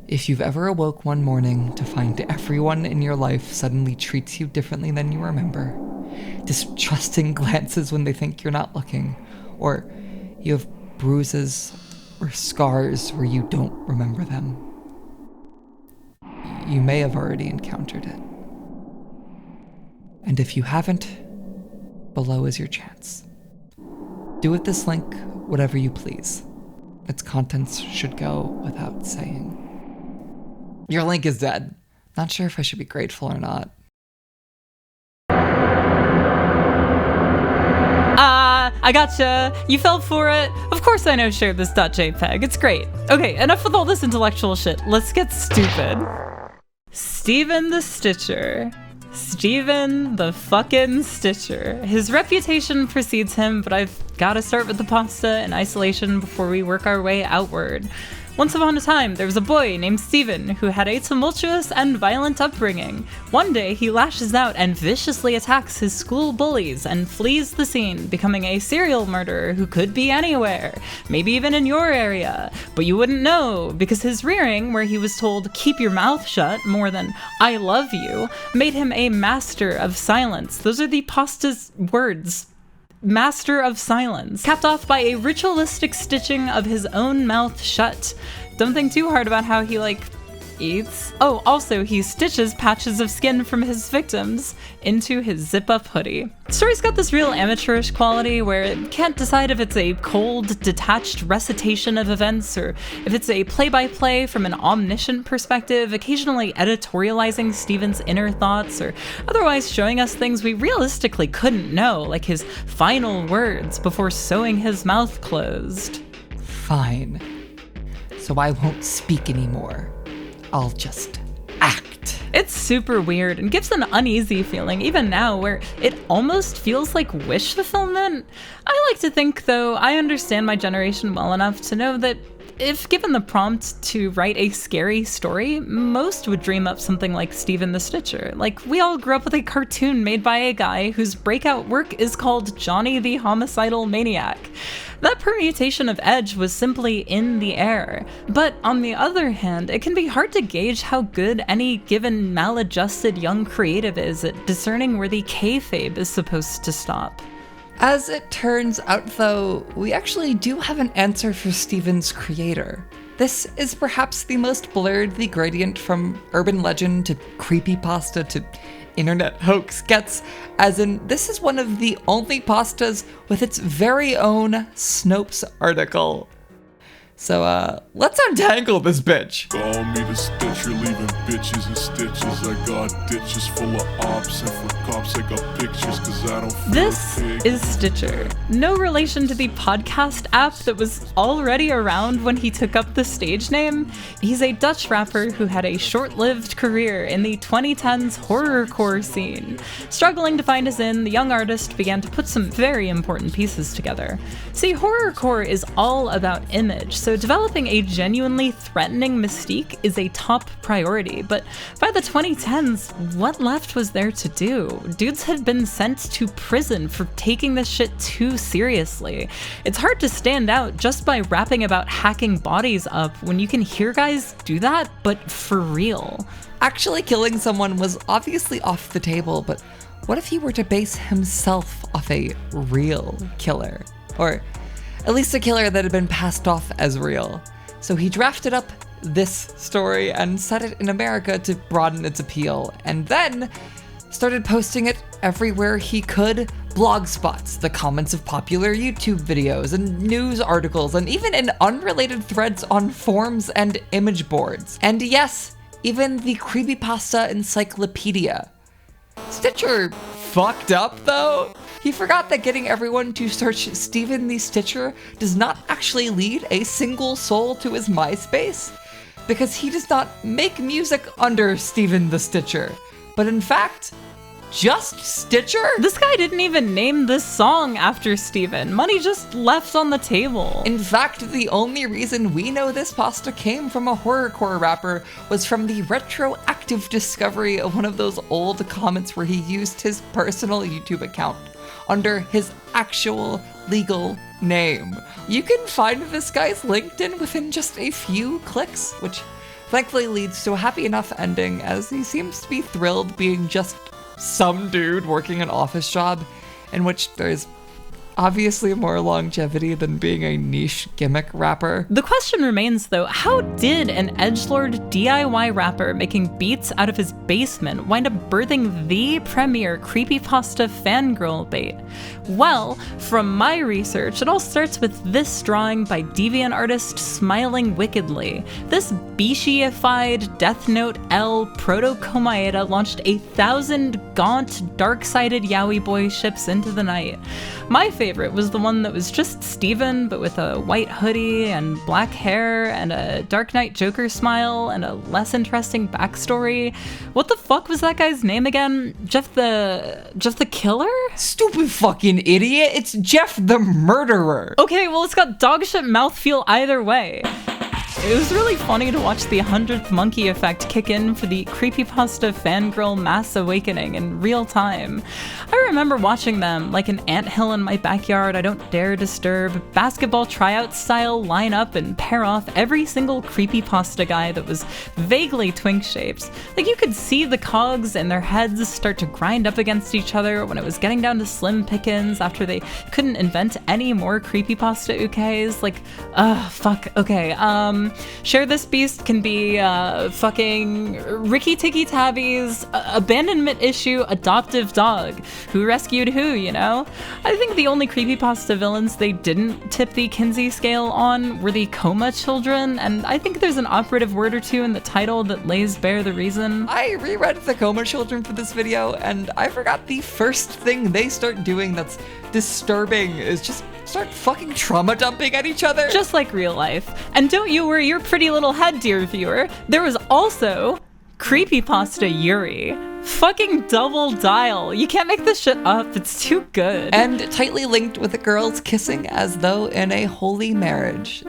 "If you've ever awoke one morning to find everyone in your life suddenly treats you differently than you remember, distrusting glances when they think you're not looking, or you have bruises or scars where you don't remember them, you may have already encountered it. And if you haven't, below is your chance. Do with this link whatever you please. Its contents should go without saying." Your link is dead. Not sure if I should be grateful or not. I gotcha. You fell for it. Of course I know sharethis.jpg. It's great. Okay, enough with all this intellectual shit. Let's get stupid. Stephen the Stitcher. Stephen the fucking Stitcher. His reputation precedes him, but I've gotta start with the pasta in isolation before we work our way outward. Once upon a time, there was a boy named Steven who had a tumultuous and violent upbringing. One day, he lashes out and viciously attacks his school bullies and flees the scene, becoming a serial murderer who could be anywhere, maybe even in your area. But you wouldn't know, because his rearing, where he was told, "keep your mouth shut," more than "I love you," made him a master of silence. Those are the pasta's words. Master of silence, capped off by a ritualistic stitching of his own mouth shut. Don't think too hard about how he, eats. Oh, also, he stitches patches of skin from his victims into his zip-up hoodie. The story's got this real amateurish quality where it can't decide if it's a cold, detached recitation of events or if it's a play-by-play from an omniscient perspective, occasionally editorializing Steven's inner thoughts or otherwise showing us things we realistically couldn't know, like his final words before sewing his mouth closed. Fine. So I won't speak anymore. I'll just act. It's super weird and gives an uneasy feeling even now where it almost feels like wish fulfillment. I like to think, though, I understand my generation well enough to know that if given the prompt to write a scary story, most would dream up something like Steven the Stitcher. Like, we all grew up with a cartoon made by a guy whose breakout work is called Johnny the Homicidal Maniac. That permutation of edge was simply in the air. But on the other hand, it can be hard to gauge how good any given maladjusted young creative is at discerning where the kayfabe is supposed to stop. As it turns out, though, we actually do have an answer for Steven's creator. This is perhaps the most blurred the gradient from urban legend to creepypasta to internet hoax gets, as in this is one of the only pastas with its very own Snopes article. So, let's untangle this bitch. Call me the Stitcher, leaving bitches and stitches. I got ditches full of ops, and for cops I got pictures, cause I don't feel This pig. is Stitcher. No relation to the podcast app that was already around when he took up the stage name. He's a Dutch rapper who had a short-lived career in the 2010s horrorcore scene. Struggling to find his in, the young artist began to put some very important pieces together. See, horrorcore is all about image, so developing a genuinely threatening mystique is a top priority, but by the 2010s, what left was there to do? Dudes had been sent to prison for taking this shit too seriously. It's hard to stand out just by rapping about hacking bodies up when you can hear guys do that, but for real. Actually killing someone was obviously off the table, but what if he were to base himself off a real killer? Or at least a killer that had been passed off as real. So he drafted up this story and set it in America to broaden its appeal, and then started posting it everywhere he could. Blog spots, the comments of popular YouTube videos, and news articles, and even in unrelated threads on forums and image boards. And yes, even the creepypasta encyclopedia. Stitcher fucked up, though. He forgot that getting everyone to search Steven the Stitcher does not actually lead a single soul to his MySpace, because he does not make music under Steven the Stitcher, but in fact, just Stitcher? This guy didn't even name this song after Steven. Money just left on the table. In fact, the only reason we know this pasta came from a horrorcore rapper was from the retroactive discovery of one of those old comments where he used his personal YouTube account under his actual legal name. You can find this guy's LinkedIn within just a few clicks, which thankfully leads to a happy enough ending, as he seems to be thrilled being just some dude working an office job in which there's obviously more longevity than being a niche gimmick rapper. The question remains, though, how did an edgelord DIY rapper making beats out of his basement wind up birthing the premier creepypasta fangirl bait? Well, from my research, it all starts with this drawing by deviant artist Smiling Wickedly. This Bishi-ified Death Note L proto-Komaeda launched 1,000 gaunt, dark-sided yaoi boy ships into the night. My favorite was the one that was just Steven, but with a white hoodie and black hair and a Dark Knight Joker smile and a less interesting backstory. What the fuck was that guy's name again? Jeff the Killer? Stupid fucking idiot, it's Jeff the Murderer. Okay, well, it's got dogshit mouthfeel either way. It was really funny to watch the 100th monkey effect kick in for the creepypasta fangirl mass awakening in real time. I remember watching them like an anthill in my backyard I don't dare disturb, basketball tryout style line up and pair off every single creepypasta guy that was vaguely twink-shaped. Like you could see the cogs in their heads start to grind up against each other when it was getting down to slim pickings after they couldn't invent any more creepypasta ukes. Like, fuck, okay, Share This Beast can be fucking Ricky Tikki Tavi's abandonment issue adoptive dog. Who rescued who, you know? I think the only creepypasta villains they didn't tip the Kinsey scale on were the Coma children, and I think there's an operative word or two in the title that lays bare the reason. I reread the Coma children for this video, and I forgot the first thing they start doing that's disturbing is just start fucking trauma dumping at each other. Just like real life. And don't you worry your pretty little head, dear viewer. There was also creepypasta Yuri. Fucking double dial. You can't make this shit up. It's too good. And tightly linked with the girls kissing as though in a holy marriage.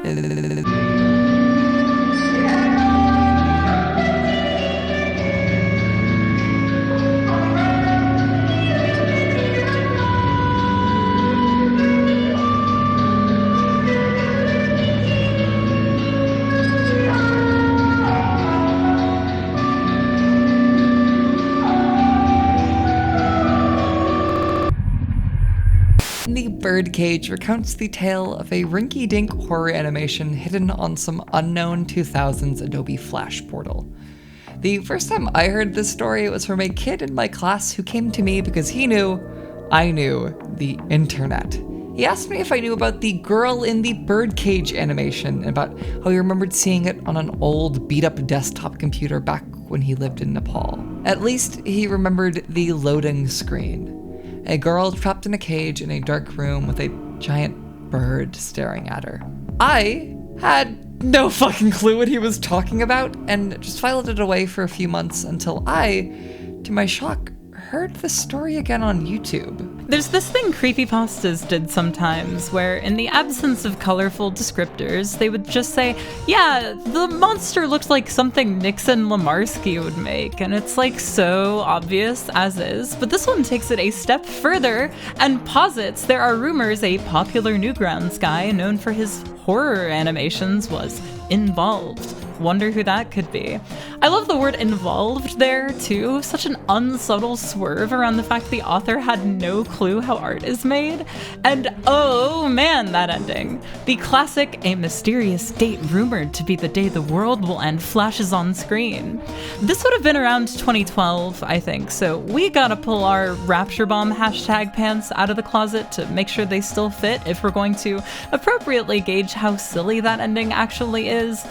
The Birdcage recounts the tale of a rinky-dink horror animation hidden on some unknown 2000s Adobe Flash portal. The first time I heard this story was from a kid in my class who came to me because he knew I knew the internet. He asked me if I knew about the girl in the Birdcage animation and about how he remembered seeing it on an old beat-up desktop computer back when he lived in Nepal. At least he remembered the loading screen. A girl trapped in a cage in a dark room with a giant bird staring at her. I had no fucking clue what he was talking about and just filed it away for a few months until I, to my shock, heard the story again on YouTube. There's this thing creepypastas did sometimes where, in the absence of colorful descriptors, they would just say, yeah, the monster looks like something Nixon Lemarsky would make, and it's like so obvious as is, but this one takes it a step further and posits there are rumors a popular Newgrounds guy known for his horror animations was involved. Wonder who that could be. I love the word involved there, too. Such an unsubtle swerve around the fact the author had no clue how art is made. And oh man, that ending. The classic, a mysterious date rumored to be the day the world will end flashes on screen. This would have been around 2012, I think, so we gotta pull our Rapture Bomb hashtag pants out of the closet to make sure they still fit if we're going to appropriately gauge how silly that ending actually is.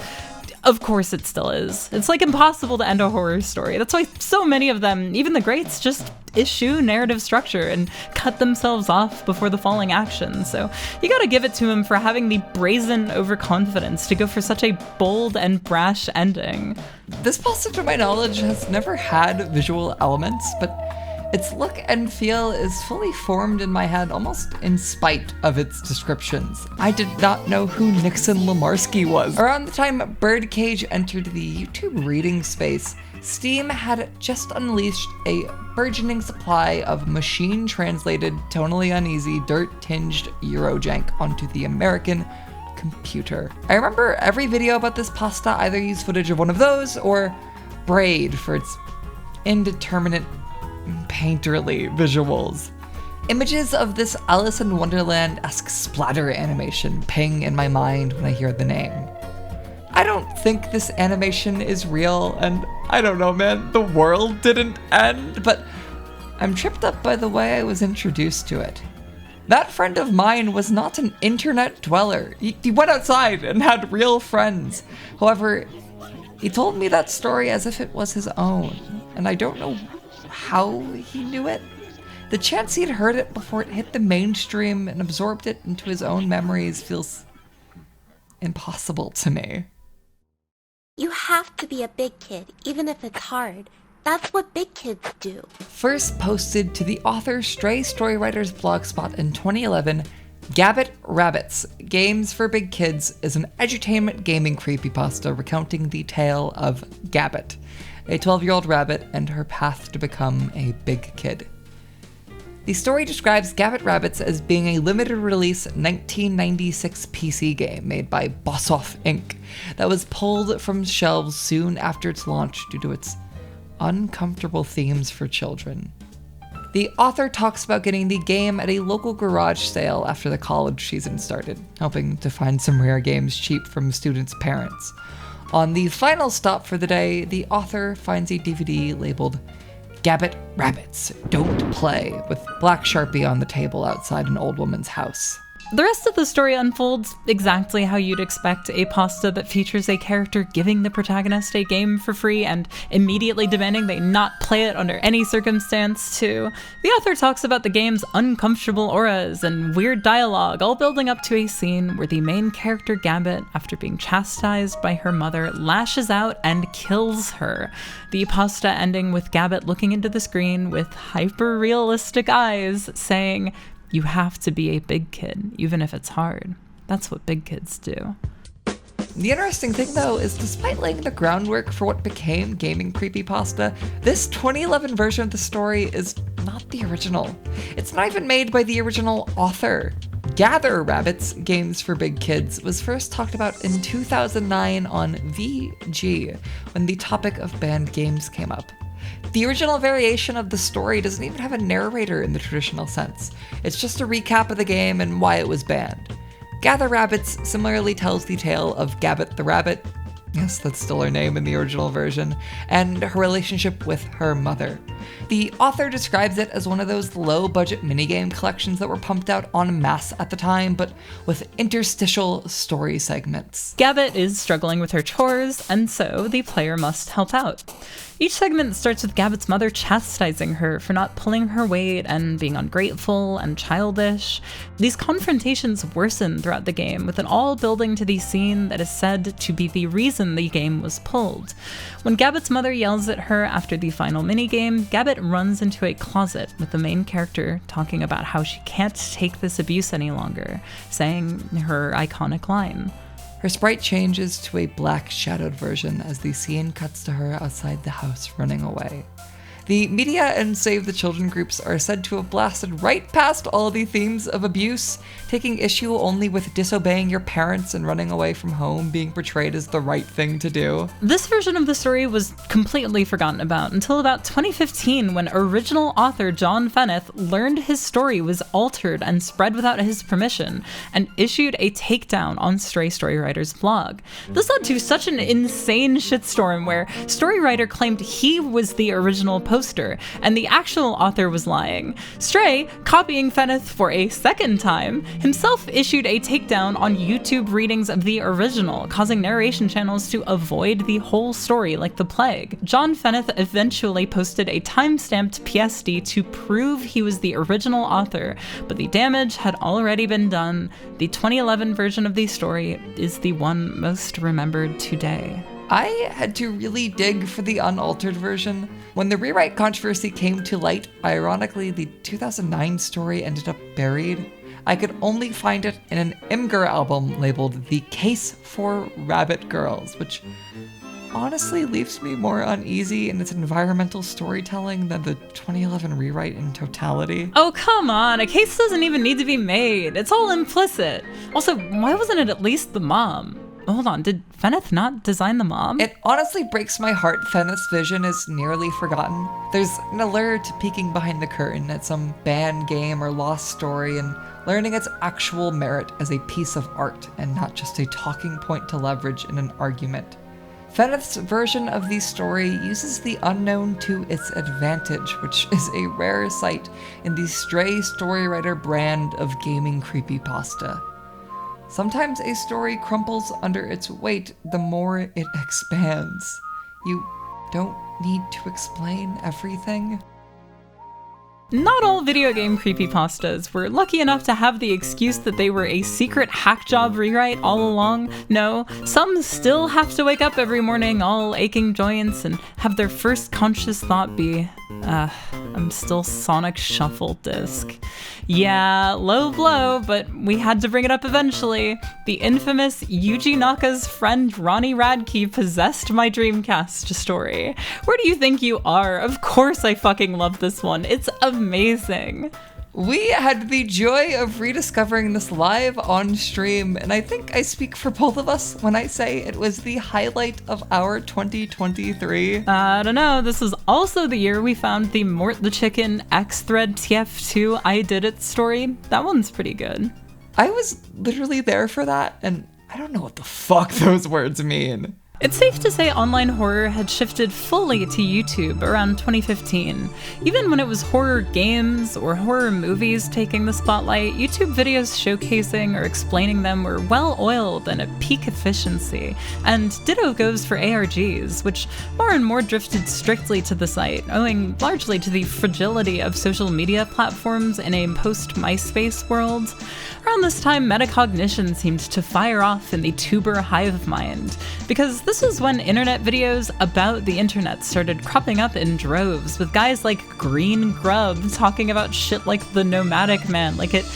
Of course it still is. It's like impossible to end a horror story. That's why so many of them, even the greats, just eschew narrative structure and cut themselves off before the falling action. So you gotta give it to him for having the brazen overconfidence to go for such a bold and brash ending. This pasta, to my knowledge, has never had visual elements, but its look and feel is fully formed in my head almost in spite of its descriptions. I did not know who Nixon Lemarsky was. Around the time Birdcage entered the YouTube reading space, Steam had just unleashed a burgeoning supply of machine-translated, tonally uneasy, dirt-tinged Eurojank onto the American computer. I remember every video about this pasta either used footage of one of those or Braid for its indeterminate painterly visuals. Images of this Alice in Wonderland-esque splatter animation ping in my mind when I hear the name. I don't think this animation is real, and I don't know, man, the world didn't end, but I'm tripped up by the way I was introduced to it. That friend of mine was not an internet dweller. He went outside and had real friends. However, he told me that story as if it was his own, and I don't know how he knew it. The chance he'd heard it before it hit the mainstream and absorbed it into his own memories feels impossible to me. You have to be a big kid, even if it's hard. That's what big kids do. First posted to the author Stray Storywriters blogspot in 2011, Gabbit Rabbits, Games for Big Kids is an edutainment gaming creepypasta recounting the tale of Gabbit, a 12-year-old rabbit and her path to become a big kid. The story describes Gabbit Rabbits as being a limited release 1996 PC game made by Bossoff Inc. that was pulled from shelves soon after its launch due to its uncomfortable themes for children. The author talks about getting the game at a local garage sale after the college season started, hoping to find some rare games cheap from students' parents. On the final stop for the day, the author finds a DVD labeled Gabbit Rabbits, Don't Play, with black Sharpie on the table outside an old woman's house. The rest of the story unfolds exactly how you'd expect a pasta that features a character giving the protagonist a game for free and immediately demanding they not play it under any circumstance to. The author talks about the game's uncomfortable auras and weird dialogue, all building up to a scene where the main character Gabbit, after being chastised by her mother, lashes out and kills her. The pasta ending with Gabbit looking into the screen with hyper-realistic eyes, saying, "You have to be a big kid, even if it's hard. That's what big kids do." The interesting thing, though, is despite laying the groundwork for what became gaming creepypasta, this 2011 version of the story is not the original. It's not even made by the original author. Gather Rabbits, Games for Big Kids, was first talked about in 2009 on VG, when the topic of banned games came up. The original variation of the story doesn't even have a narrator in the traditional sense. It's just a recap of the game and why it was banned. Gather Rabbits similarly tells the tale of Gabbit the Rabbit, yes, that's still her name in the original version, and her relationship with her mother. The author describes it as one of those low-budget minigame collections that were pumped out en masse at the time, but with interstitial story segments. Gabbit is struggling with her chores, and so the player must help out. Each segment starts with Gabbit's mother chastising her for not pulling her weight and being ungrateful and childish. These confrontations worsen throughout the game, with it all building to the scene that is said to be the reason the game was pulled. When Gabbit's mother yells at her after the final minigame, Gabbit runs into a closet with the main character talking about how she can't take this abuse any longer, saying her iconic line. Her sprite changes to a black shadowed version as the scene cuts to her outside the house running away. The media and Save the Children groups are said to have blasted right past all the themes of abuse, taking issue only with disobeying your parents and running away from home being portrayed as the right thing to do. This version of the story was completely forgotten about until about 2015, when original author John Feneth learned his story was altered and spread without his permission, and issued a takedown on Stray Storywriter's blog. This led to such an insane shitstorm where Storywriter claimed he was the original poster, and the actual author was lying. Stray, copying Feneth for a second time, himself issued a takedown on YouTube readings of the original, causing narration channels to avoid the whole story like the plague. John Feneth eventually posted a time-stamped PSD to prove he was the original author, but the damage had already been done. The 2011 version of the story is the one most remembered today. I had to really dig for the unaltered version. When the rewrite controversy came to light, ironically, the 2009 story ended up buried. I could only find it in an Imgur album labeled The Case for Rabbit Girls, which honestly leaves me more uneasy in its environmental storytelling than the 2011 rewrite in totality. Oh, come on, a case doesn't even need to be made. It's all implicit. Also, why wasn't it at least the mom? Hold on, did Feneth not design the mom? It honestly breaks my heart Feneth's vision is nearly forgotten. There's an allure to peeking behind the curtain at some banned game or lost story and learning its actual merit as a piece of art and not just a talking point to leverage in an argument. Feneth's version of the story uses the unknown to its advantage, which is a rare sight in the Stray Storywriter brand of gaming creepypasta. Sometimes a story crumples under its weight the more it expands. You don't need to explain everything. Not all video game creepypastas were lucky enough to have the excuse that they were a secret hack job rewrite all along. No, some still have to wake up every morning all aching joints and have their first conscious thought be, I'm still Sonic Shuffle Disc. Yeah, low blow, but we had to bring it up eventually. The infamous Yuji Naka's friend Ronnie Radke possessed my Dreamcast story. Where do you think you are? Of course I fucking love this one. It's amazing. We had the joy of rediscovering this live on stream, and I think I speak for both of us when I say it was the highlight of our 2023. I don't know, this is also the year we found the Mort the Chicken X-Thread TF2 I Did It story. That one's pretty good. I was literally there for that, and I don't know what the fuck those words mean. It's safe to say online horror had shifted fully to YouTube around 2015. Even when it was horror games or horror movies taking the spotlight, YouTube videos showcasing or explaining them were well-oiled and at peak efficiency. And ditto goes for ARGs, which more and more drifted strictly to the site, owing largely to the fragility of social media platforms in a post-MySpace world. Around this time, metacognition seemed to fire off in the tuber hive mind, because this was when internet videos about the internet started cropping up in droves, with guys like Green Grub talking about shit like the Nomadic Man, like it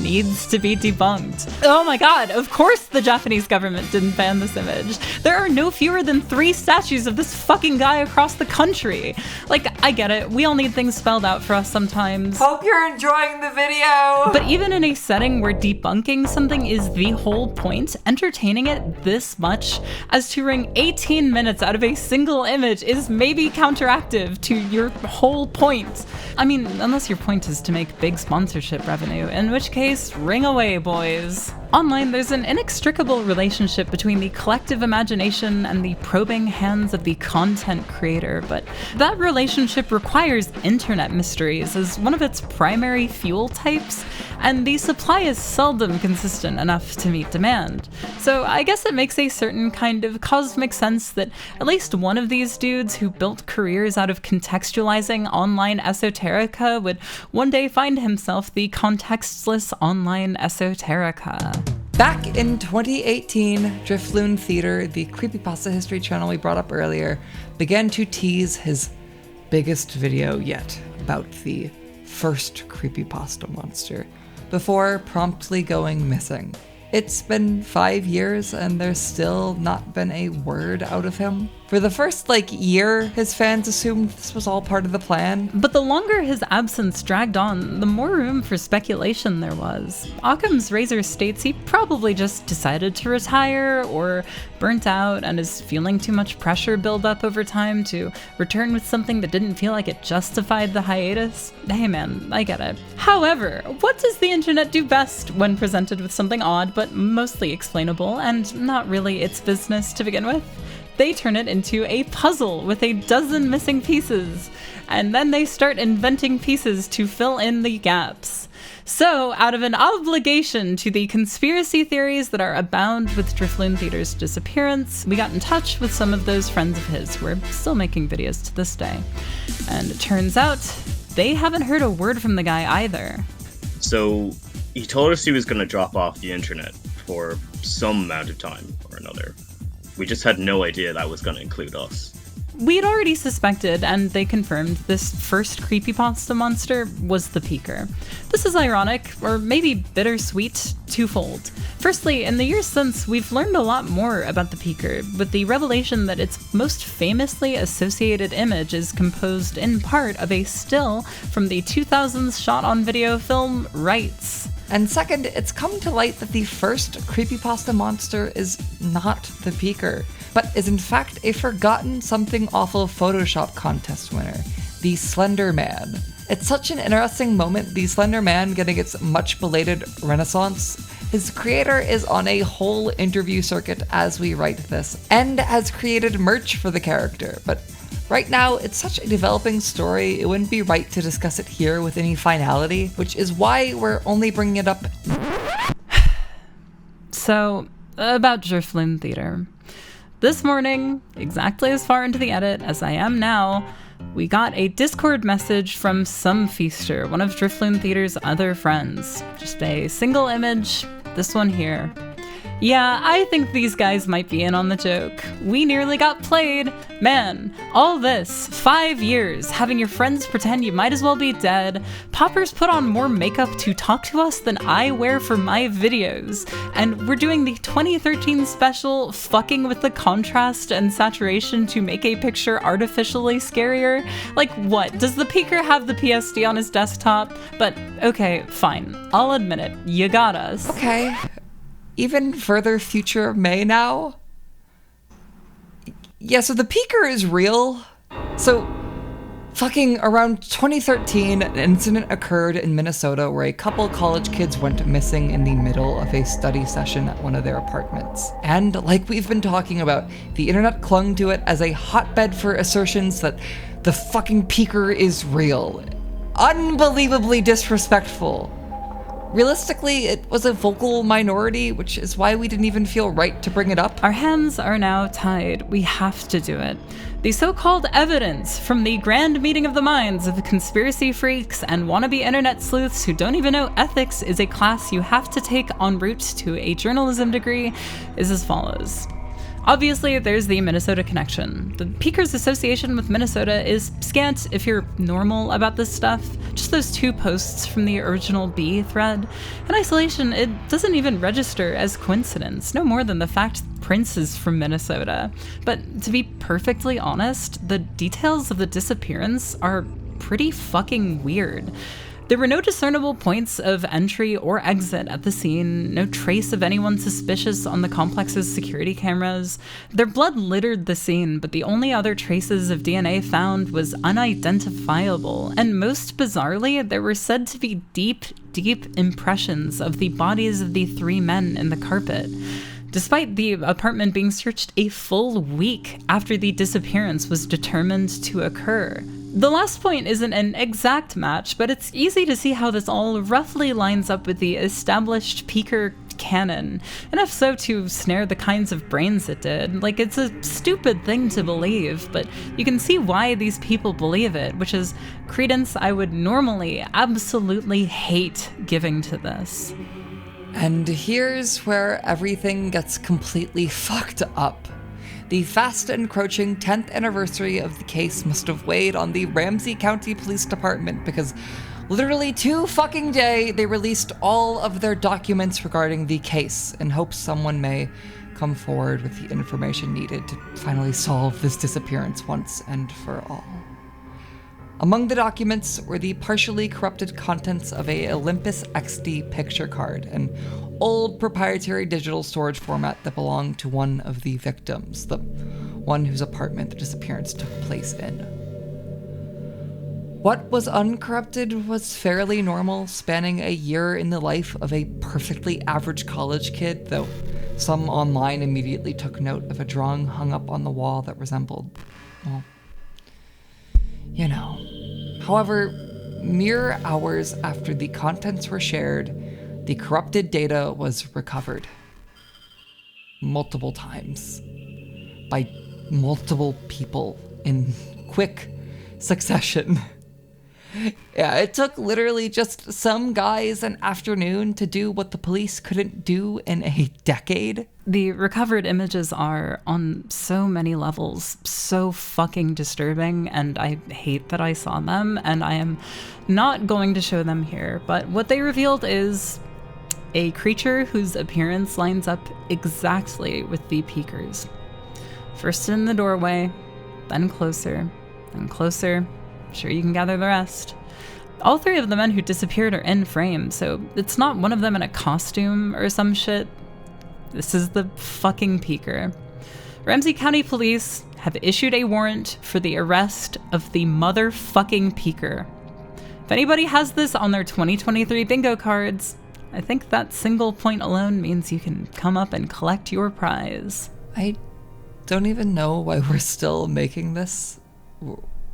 needs to be debunked. Oh my god, of course the Japanese government didn't ban this image. There are no fewer than 3 statues of this fucking guy across the country. Like, I get it, we all need things spelled out for us sometimes. Hope you're enjoying the video! But even in a setting where debunking something is the whole point, entertaining it this much as to wring 18 minutes out of a single image is maybe counteractive to your whole point. I mean, unless your point is to make big sponsorship revenue, in which case, ring away, boys. Online, there's an inextricable relationship between the collective imagination and the probing hands of the content creator, but that relationship requires internet mysteries as one of its primary fuel types, and the supply is seldom consistent enough to meet demand. So I guess it makes a certain kind of cosmic sense that at least one of these dudes who built careers out of contextualizing online esoterica would one day find himself the contextless online esoterica. Back in 2018, Drifloon Theater, the creepypasta history channel we brought up earlier, began to tease his biggest video yet about the first creepypasta monster, before promptly going missing. It's been 5 years and there's still not been a word out of him. For the first, year, his fans assumed this was all part of the plan. But the longer his absence dragged on, the more room for speculation there was. Occam's razor states he probably just decided to retire or burnt out and is feeling too much pressure build up over time to return with something that didn't feel like it justified the hiatus. Hey man, I get it. However, what does the internet do best when presented with something odd but mostly explainable and not really its business to begin with? They turn it into a puzzle with a dozen missing pieces, and then they start inventing pieces to fill in the gaps. So, out of an obligation to the conspiracy theories that are abound with Drifloon Theater's disappearance, we got in touch with some of those friends of his who are still making videos to this day. And it turns out, they haven't heard a word from the guy either. So, he told us he was going to drop off the internet for some amount of time or another. We just had no idea that was going to include us. We'd already suspected, and they confirmed, this first creepypasta monster was the Peeker. This is ironic, or maybe bittersweet, twofold. Firstly, in the years since, we've learned a lot more about the Peeker, with the revelation that its most famously associated image is composed in part of a still from the 2000s shot-on-video film Rights. And second, it's come to light that the first creepypasta monster is not the Peeker, but is in fact a forgotten something awful Photoshop contest winner, the Slender Man. It's such an interesting moment, the Slender Man getting its much belated renaissance. His creator is on a whole interview circuit as we write this, and has created merch for the character, but right now, it's such a developing story, it wouldn't be right to discuss it here with any finality, which is why we're only bringing it up. So, about Drifloon Theater. This morning, exactly as far into the edit as I am now, We got a Discord message from some feaster, one of Driftloon Theater's other friends. Just a single image, this one here. Yeah, I think these guys might be in on the joke. We nearly got played. Man, all this, 5 years, having your friends pretend you might as well be dead. Poppers put on more makeup to talk to us than I wear for my videos. And we're doing the 2013 special, fucking with the contrast and saturation to make a picture artificially scarier. Like what, does the peeker have the PSD on his desktop? But okay, fine, I'll admit it, you got us. Okay. Even further future May now? Yeah, so the peeker is real. So, fucking around 2013, an incident occurred in Minnesota where a couple college kids went missing in the middle of a study session at one of their apartments. And like we've been talking about, the internet clung to it as a hotbed for assertions that the fucking peeker is real. Unbelievably disrespectful. Realistically, it was a vocal minority, which is why we didn't even feel right to bring it up. Our hands are now tied. We have to do it. The so-called evidence from the grand meeting of the minds of conspiracy freaks and wannabe internet sleuths who don't even know ethics is a class you have to take en route to a journalism degree is as follows. Obviously, there's the Minnesota connection. The Peeker's association with Minnesota is scant if you're normal about this stuff. Just those 2 posts from the original B thread. In isolation, it doesn't even register as coincidence, no more than the fact Prince is from Minnesota. But to be perfectly honest, the details of the disappearance are pretty fucking weird. There were no discernible points of entry or exit at the scene, no trace of anyone suspicious on the complex's security cameras. Their blood littered the scene, but the only other traces of DNA found was unidentifiable, and most bizarrely, there were said to be deep impressions of the bodies of the 3 men in the carpet. Despite the apartment being searched a full week after the disappearance was determined to occur. The last point isn't an exact match, but it's easy to see how this all roughly lines up with the established peeker canon, enough so to snare the kinds of brains it did. Like, it's a stupid thing to believe, but you can see why these people believe it, which is credence I would normally absolutely hate giving to this. And here's where everything gets completely fucked up. The fast encroaching 10th anniversary of the case must have weighed on the Ramsey County Police Department because literally 2 fucking days they released all of their documents regarding the case in hopes someone may come forward with the information needed to finally solve this disappearance once and for all. Among the documents were the partially corrupted contents of a Olympus XD picture card, an old proprietary digital storage format that belonged to one of the victims, the one whose apartment the disappearance took place in. What was uncorrupted was fairly normal, spanning a year in the life of a perfectly average college kid, though some online immediately took note of a drawing hung up on the wall that resembled, well, you know. However, mere hours after the contents were shared, the corrupted data was recovered. Multiple times. By multiple people in quick succession. Yeah, it took literally just some guys an afternoon to do what the police couldn't do in a decade. The recovered images are, on so many levels, so fucking disturbing, and I hate that I saw them, and I am not going to show them here, but what they revealed is a creature whose appearance lines up exactly with the peekers. First in the doorway, then closer, then closer. Sure, you can gather the rest. All 3 of the men who disappeared are in frame, so it's not one of them in a costume or some shit. This is the fucking peeker. Ramsey County Police have issued a warrant for the arrest of the motherfucking peeker. If anybody has this on their 2023 bingo cards, I think that single point alone means you can come up and collect your prize. I don't even know why we're still making this.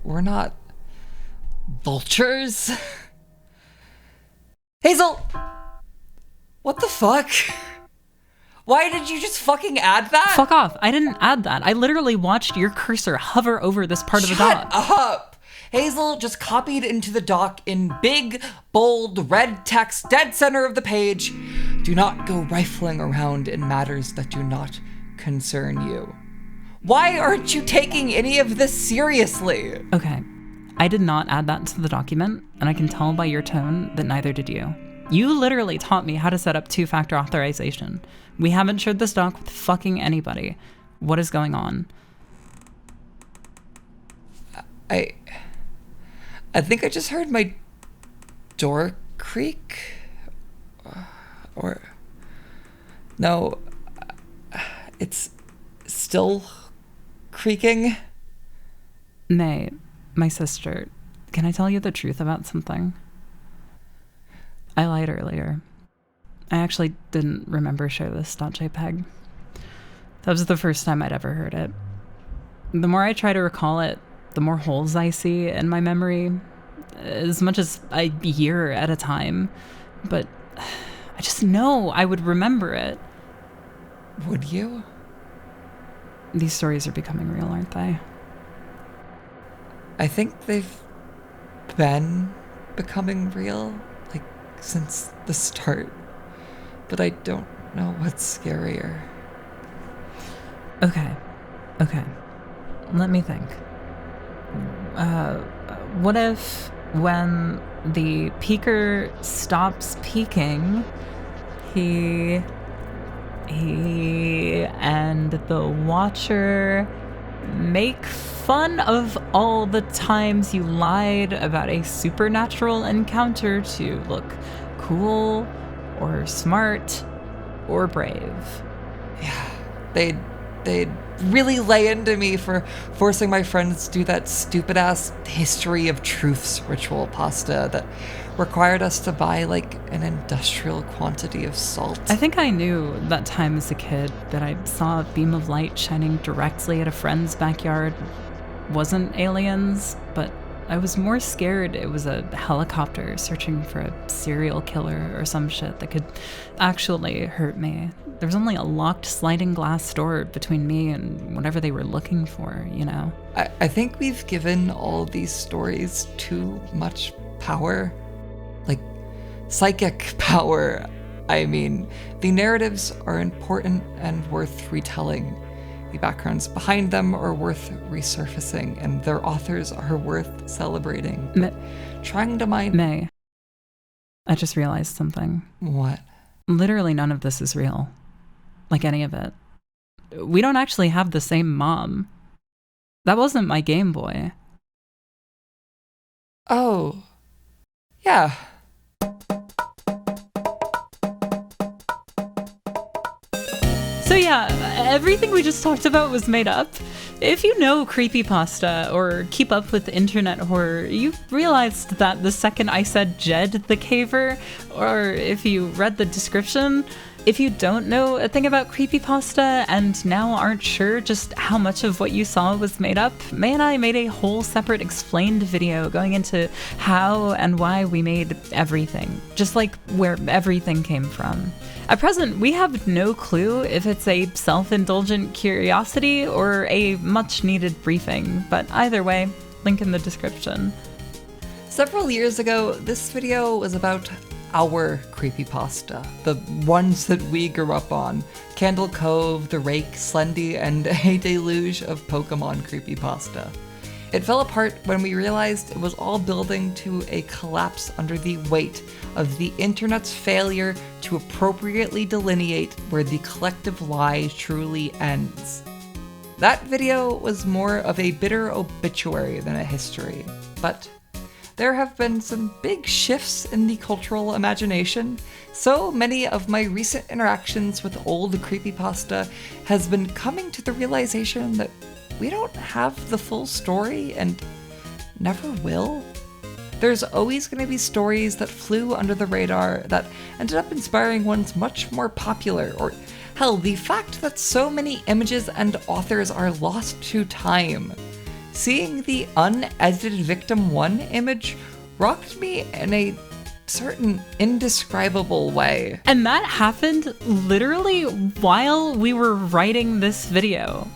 We're not vultures. Hazel! What the fuck? Why did you just fucking add that? Fuck off. I didn't add that. I literally watched your cursor hover over this part of the doc. Shut up! Hazel just copied into the doc in big, bold, red text, dead center of the page. Do not go rifling around in matters that do not concern you. Why aren't you taking any of this seriously? Okay, I did not add that to the document, and I can tell by your tone that neither did you. You literally taught me how to set up two-factor authorization. We haven't shared this doc with fucking anybody. What is going on? I think I just heard my door creak. Or... No, it's still creaking. May, my sister, can I tell you the truth about something? I lied earlier. I actually didn't remember showthis.jpg. That was the first time I'd ever heard it. The more I try to recall it, the more holes I see in my memory, as much as a year at a time. But I just know I would remember it. Would you? These stories are becoming real, aren't they? I think they've been becoming real, like, since the start. But I don't know what's scarier. Okay. Let me think. What if when the peeker stops peeking, he and the watcher make fun of all the times you lied about a supernatural encounter to look cool or smart or brave? Yeah, they'd really lay into me for forcing my friends to do that stupid-ass History of Truths ritual pasta that required us to buy, like, an industrial quantity of salt. I think I knew that time as a kid that I saw a beam of light shining directly at a friend's backyard wasn't aliens, but I was more scared it was a helicopter searching for a serial killer or some shit that could actually hurt me. There was only a locked sliding glass door between me and whatever they were looking for, you know? I think we've given all these stories too much power. Like, psychic power. I mean, the narratives are important and worth retelling. The backgrounds behind them are worth resurfacing, and their authors are worth celebrating. Trying to mind... May, I just realized something. What? Literally none of this is real. Like any of it. We don't actually have the same mom. That wasn't my Game Boy. Oh. Yeah. So yeah, everything we just talked about was made up. If you know creepypasta or keep up with internet horror, you realized that the second I said Jed the Caver, or if you read the description, if you don't know a thing about creepypasta and now aren't sure just how much of what you saw was made up, May and I made a whole separate explained video going into how and why we made everything, just like where everything came from. At present, we have no clue if it's a self-indulgent curiosity or a much-needed briefing, but either way, link in the description. Several years ago, this video was about our creepypasta, the ones that we grew up on. Candle Cove, The Rake, Slendy, and a deluge of Pokemon creepypasta. It fell apart when we realized it was all building to a collapse under the weight of the internet's failure to appropriately delineate where the collective lie truly ends. That video was more of a bitter obituary than a history, but there have been some big shifts in the cultural imagination, so many of my recent interactions with old creepypasta has been coming to the realization that we don't have the full story and never will. There's always going to be stories that flew under the radar that ended up inspiring ones much more popular, or hell, the fact that so many images and authors are lost to time. Seeing the unedited Victim 1 image rocked me in a certain indescribable way. And that happened literally while we were writing this video.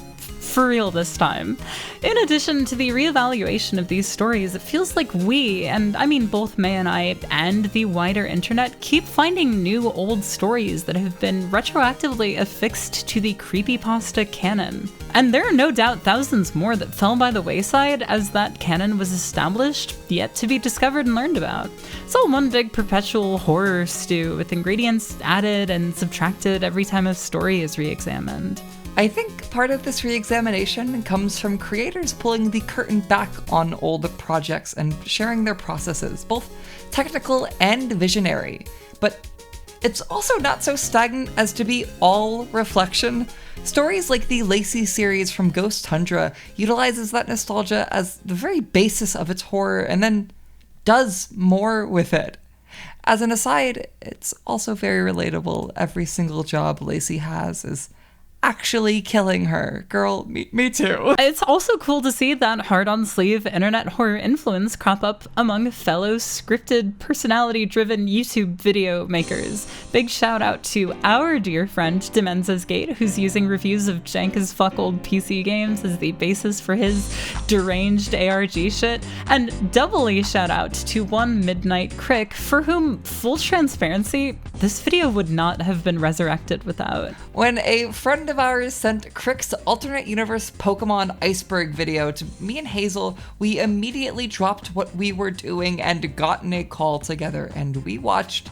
for real this time. In addition to the reevaluation of these stories, it feels like we, and I mean both May and I, and the wider internet, keep finding new old stories that have been retroactively affixed to the creepypasta canon. And there are no doubt thousands more that fell by the wayside as that canon was established, yet to be discovered and learned about. It's all one big perpetual horror stew with ingredients added and subtracted every time a story is re-examined. I think part of this re-examination comes from creators pulling the curtain back on old projects and sharing their processes, both technical and visionary. But it's also not so stagnant as to be all reflection. Stories like the Lacey series from Ghost Tundra utilizes that nostalgia as the very basis of its horror and then does more with it. As an aside, it's also very relatable. Every single job Lacey has is actually killing her. Girl, me too. It's also cool to see that hard-on-sleeve internet horror influence crop up among fellow scripted, personality-driven YouTube video makers. Big shout out to our dear friend Demenza's Gate, who's using reviews of jank as fuck old PC games as the basis for his deranged ARG shit, and doubly shout out to one Midnight Crick, for whom, full transparency, this video would not have been resurrected without. When a friend of ours sent Crick's alternate universe Pokemon Iceberg video to me and Hazel, we immediately dropped what we were doing and got in a call together, and we watched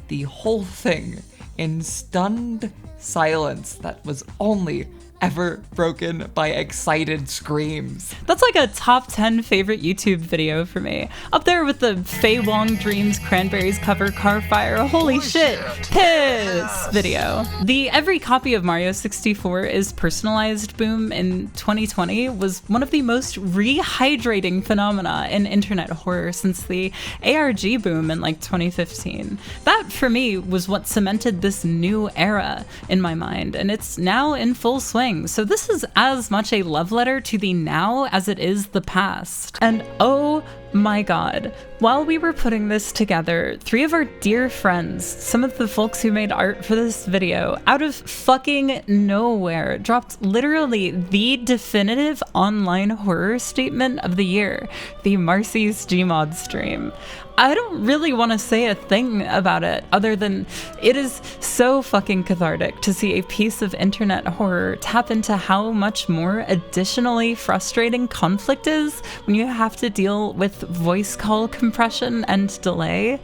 the whole thing in stunned silence that was only ever broken by excited screams. That's like a top 10 favorite YouTube video for me. Up there with the Fei Wong Dreams Cranberries cover Car Fire Holy shit piss video. The every copy of Mario 64 is personalized boom in 2020 was one of the most rehydrating phenomena in internet horror since the ARG boom in like 2015. That for me was what cemented this new era in my mind, and it's now in full swing. So this is as much a love letter to the now as it is the past. And oh my god, while we were putting this together, 3 of our dear friends, some of the folks who made art for this video, out of fucking nowhere, dropped literally the definitive online horror statement of the year, the Marcy's Gmod stream. I don't really want to say a thing about it other than it is so fucking cathartic to see a piece of internet horror tap into how much more additionally frustrating conflict is when you have to deal with voice call compression and delay.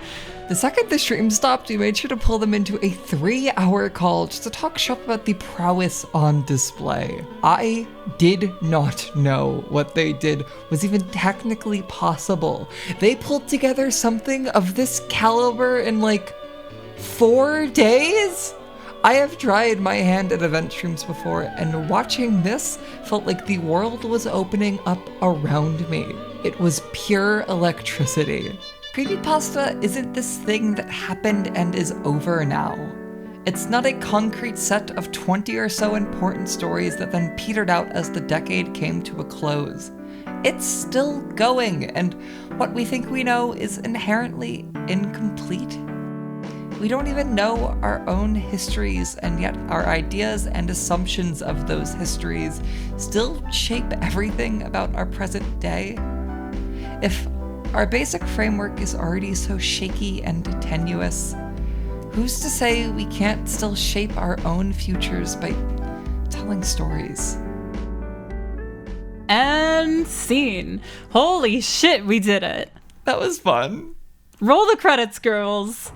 The second the stream stopped, we made sure to pull them into a 3-hour call just to talk shop about the prowess on display. I did not know what they did was even technically possible. They pulled together something of this caliber in like 4 days? I have tried my hand at event streams before, and watching this felt like the world was opening up around me. It was pure electricity. Creepypasta isn't this thing that happened and is over now. It's not a concrete set of 20 or so important stories that then petered out as the decade came to a close. It's still going, and what we think we know is inherently incomplete. We don't even know our own histories, and yet our ideas and assumptions of those histories still shape everything about our present day. If our basic framework is already so shaky and tenuous, who's to say we can't still shape our own futures by telling stories? And scene. Holy shit, we did it. That was fun. Roll the credits, girls.